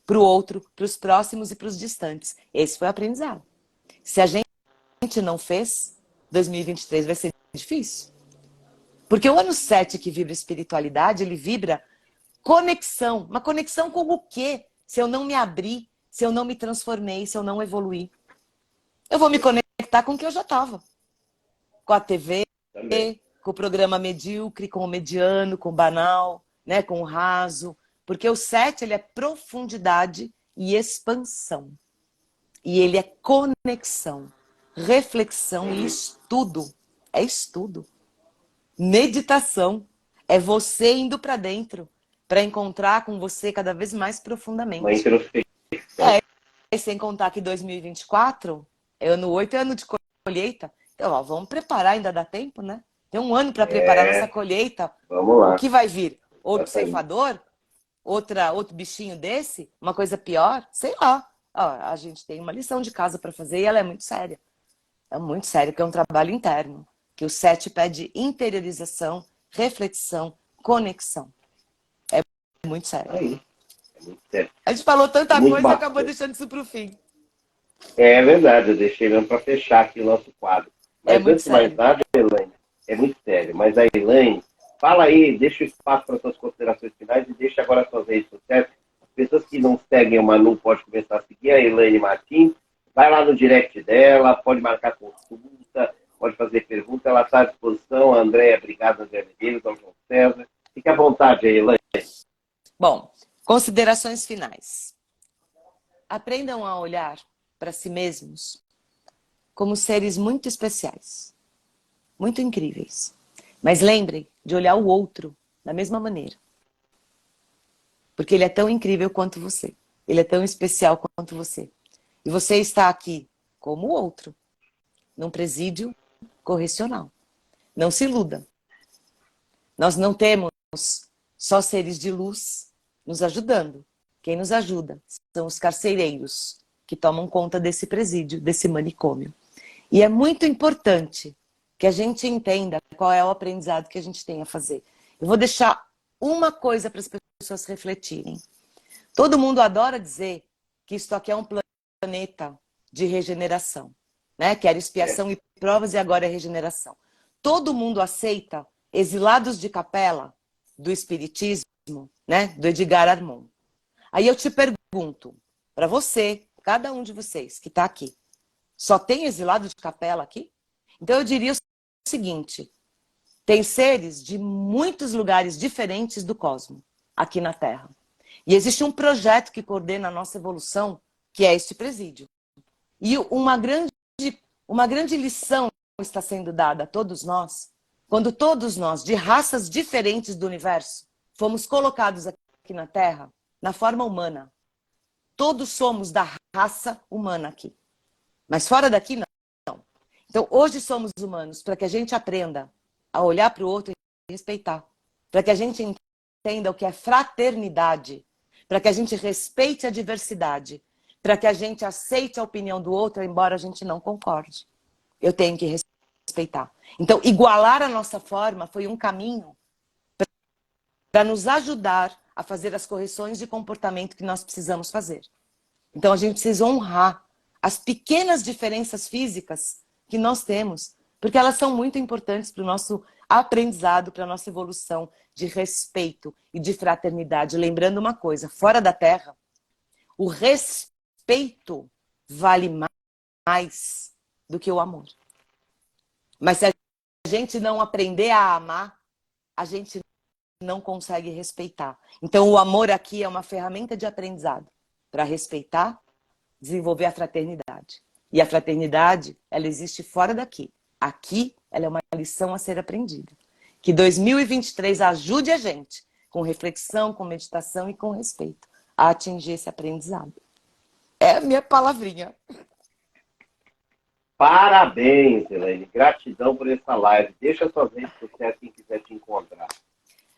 S2: para o outro, para os próximos e para os distantes. Esse foi o aprendizado. Se a gente não fez, 2023 vai ser difícil. Porque o ano 7 que vibra espiritualidade, ele vibra conexão. Uma conexão com o quê? Se eu não me abrir, se eu não me transformei, se eu não evoluir. Eu vou me conectar com o que eu já estava. Com a TV, também. Com o programa medíocre, com o mediano, com o banal, né? Com o raso. Porque o 7, ele é profundidade e expansão. E ele é conexão, reflexão e estudo. É estudo. Meditação. É você indo para dentro. para encontrar com você cada vez mais
S3: Uma
S2: profundamente.
S3: introspecção.
S2: E sem contar que 2024 é ano 8, é ano de colheita. Então, ó, vamos preparar, ainda dá tempo, né? Tem um ano para preparar nossa colheita.
S3: Vamos
S2: O
S3: lá.
S2: que vai vir? Outro
S3: Exatamente.
S2: ceifador? Outro bichinho desse? Uma coisa pior? Sei lá. Ó, a gente tem uma lição de casa para fazer e ela é muito séria. É muito sério, porque é um trabalho interno. Que o 7 pede interiorização, reflexão, conexão. É muito sério.
S3: Aí. É muito sério.
S2: A gente falou tanta
S3: Muito
S2: coisa e acabou
S3: bacana.
S2: deixando isso para o fim.
S3: É verdade, eu deixei mesmo para fechar aqui o nosso quadro.
S2: É
S3: Mas
S2: muito
S3: antes de mais
S2: sério.
S3: nada, Elaine, é muito sério. Mas a Elaine, fala aí, deixa o espaço para suas considerações finais e deixa agora as suas redes sociais. As pessoas que não seguem a Manu podem começar a seguir a Elaine Martins. Vai lá no direct dela, pode marcar consulta, pode fazer pergunta, ela está à disposição. A Andréia, obrigado, André Medeiros, ao João César. Fique à vontade aí, Elaine.
S2: Bom, considerações finais. Aprendam a olhar para si mesmos como seres muito especiais, muito incríveis. Mas lembrem de olhar o outro da mesma maneira. Porque ele é tão incrível quanto você. Ele é tão especial quanto você. E você está aqui como o outro, num presídio correcional. Não se iluda. Nós não temos só seres de luz nos ajudando. Quem nos ajuda são os carcereiros que tomam conta desse presídio, desse manicômio. E é muito importante que a gente entenda qual é o aprendizado que a gente tem a fazer. Eu vou deixar uma coisa para as pessoas refletirem. Todo mundo adora dizer que isto aqui é um planeta de regeneração, né? Que era expiação e provas e agora é regeneração. Todo mundo aceita exilados de capela do espiritismo, né? Do Edgar Armond. Aí eu te pergunto, para você, cada um de vocês que está aqui, só tem exilado de capela aqui? Então eu diria o seguinte, tem seres de muitos lugares diferentes do cosmos aqui na Terra. E existe um projeto que coordena a nossa evolução, que é este presídio. E uma grande lição está sendo dada a todos nós, quando todos nós, de raças diferentes do universo, fomos colocados aqui na Terra, na forma humana. Todos somos da raça humana aqui. Mas fora daqui, não. Então, hoje somos humanos para que a gente aprenda a olhar para o outro e respeitar. Para que a gente entenda o que é fraternidade. Para que a gente respeite a diversidade. Para que a gente aceite a opinião do outro, embora a gente não concorde. Eu tenho que respeitar. Então, igualar a nossa forma foi um caminho para nos ajudar a fazer as correções de comportamento que nós precisamos fazer. Então, a gente precisa honrar as pequenas diferenças físicas que nós temos, porque elas são muito importantes para o nosso aprendizado, para a nossa evolução de respeito e de fraternidade. Lembrando uma coisa, fora da Terra, o respeito vale mais do que o amor. Mas se a gente não aprender a amar, a gente não consegue respeitar. Então, o amor aqui é uma ferramenta de aprendizado para respeitar, desenvolver a fraternidade. E a fraternidade, ela existe fora daqui. Aqui, ela é uma lição a ser aprendida. Que 2023 ajude a gente, com reflexão, com meditação e com respeito, a atingir esse aprendizado. É a minha palavrinha.
S3: Parabéns, Elaine. Gratidão por essa live. Deixa suas redes sociais quem quiser te encontrar.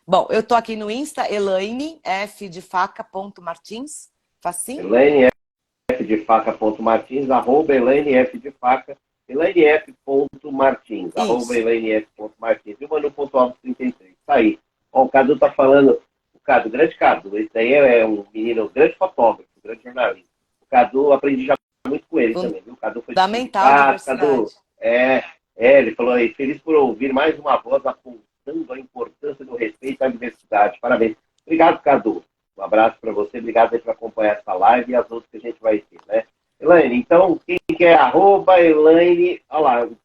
S2: Bom, eu tô aqui no Insta, Elaine, F de faca, ponto Martins. Facinho?
S3: Elaine F de faca.martins, @, Elaine F de faca, Elaine F.martins, Elaine F.martins, e o Manu.alves33. Tá aí. Ó, o Cadu tá falando, o grande Cadu, esse daí é um menino, um grande fotógrafo, um grande jornalista. O Cadu, aprendi já muito com ele também, viu? O Cadu foi
S2: fundamental a diversidade.
S3: Cadu, ele falou aí, feliz por ouvir mais uma voz apontando a importância do respeito à diversidade. Parabéns. Obrigado, Cadu. Um abraço para você, obrigado aí por acompanhar essa live e as outras que a gente vai ter, né? Elaine, então, quem quer @Elaine, olha lá, o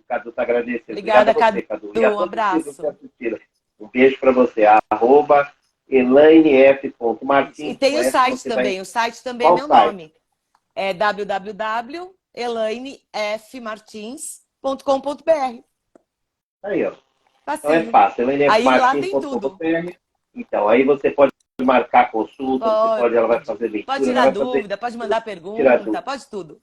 S3: Cadu está agradecendo.
S2: Obrigada,
S3: você, Cadu. E a
S2: um abraço.
S3: Um beijo para você, @ElaineF.Martins.
S2: E tem o site também, o site também é meu nome. É www.elainefmartins.com.br.
S3: Aí, ó.
S2: Facinho.
S3: Então é fácil,
S2: Aí lá tem tudo.
S3: ElaineFmartins.com.br. Então, aí você pode marcar consulta, ela vai fazer leitura.
S2: Pode tirar dúvida, pode mandar pergunta, pode tudo.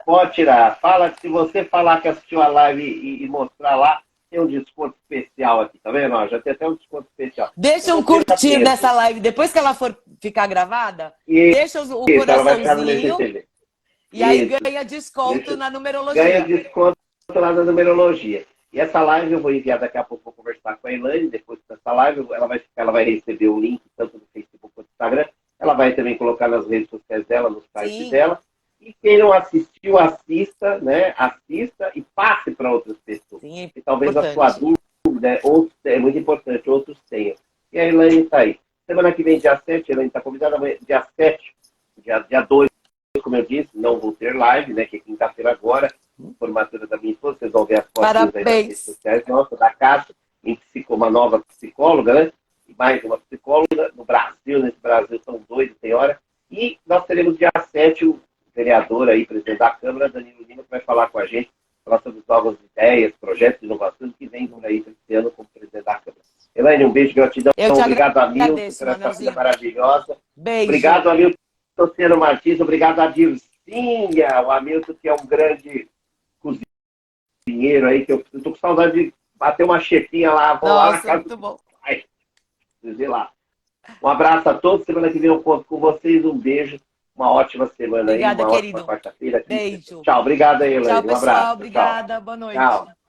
S3: Pode tirar. Se você falar que assistiu a live e mostrar lá, tem um desconto especial aqui, tá vendo? Já tem até um desconto especial.
S2: Deixa um curtir nessa live, depois que ela for ficar gravada, deixa o coraçãozinho e aí ganha desconto na numerologia.
S3: Ganha desconto lá na numerologia. E essa live eu vou enviar daqui a pouco, vou conversar com a Elaine, depois dessa live ela vai receber o link tanto no Facebook quanto no Instagram, ela vai também colocar nas redes sociais dela, no site dela. E quem não assistiu, assista, né? Assista e passe para outras pessoas.
S2: Sim,
S3: e talvez a sua dúvida, é muito importante, outros tenham. E a Elaine está aí. Semana que vem, dia 7, a Elaine está convidada, dia 7, dia 2, como eu disse, não vou ter live, né? Que é quinta-feira agora, formatura da minha esposa, vocês vão ver as fotos aí nas redes sociais, nossa, da Cássia, uma nova psicóloga, né? E mais uma psicóloga no Brasil, nesse Brasil tão doido, tem hora. E nós teremos dia 7 o vereador aí, presidente da Câmara, Danilo Lima, que vai falar com a gente, falar sobre novas ideias, projetos, inovações que vem por aí esse ano como presidente da Câmara. Elaine, um beijo, gratidão. Obrigado, Hamilton, por essa vida maravilhosa.
S2: Beijo.
S3: Obrigado, Hamilton Tociano Martins. Obrigado, a Dilcinha, o Hamilton, que é um grande cozinheiro aí, que eu tô com saudade de bater uma chefinha lá. Vou lá na casa.
S2: Muito bom.
S3: Ai, ver lá. Um abraço a todos. Semana que vem eu conto com vocês. Um beijo. Uma ótima semana.
S2: Obrigada,
S3: aí. Uma
S2: querido.
S3: ótima quarta-feira.
S2: Beijo.
S3: Tchau. Obrigado aí, Elaine.
S2: Tchau, pessoal.
S3: Um abraço.
S2: Obrigada.
S3: Tchau.
S2: Boa noite.
S3: Tchau.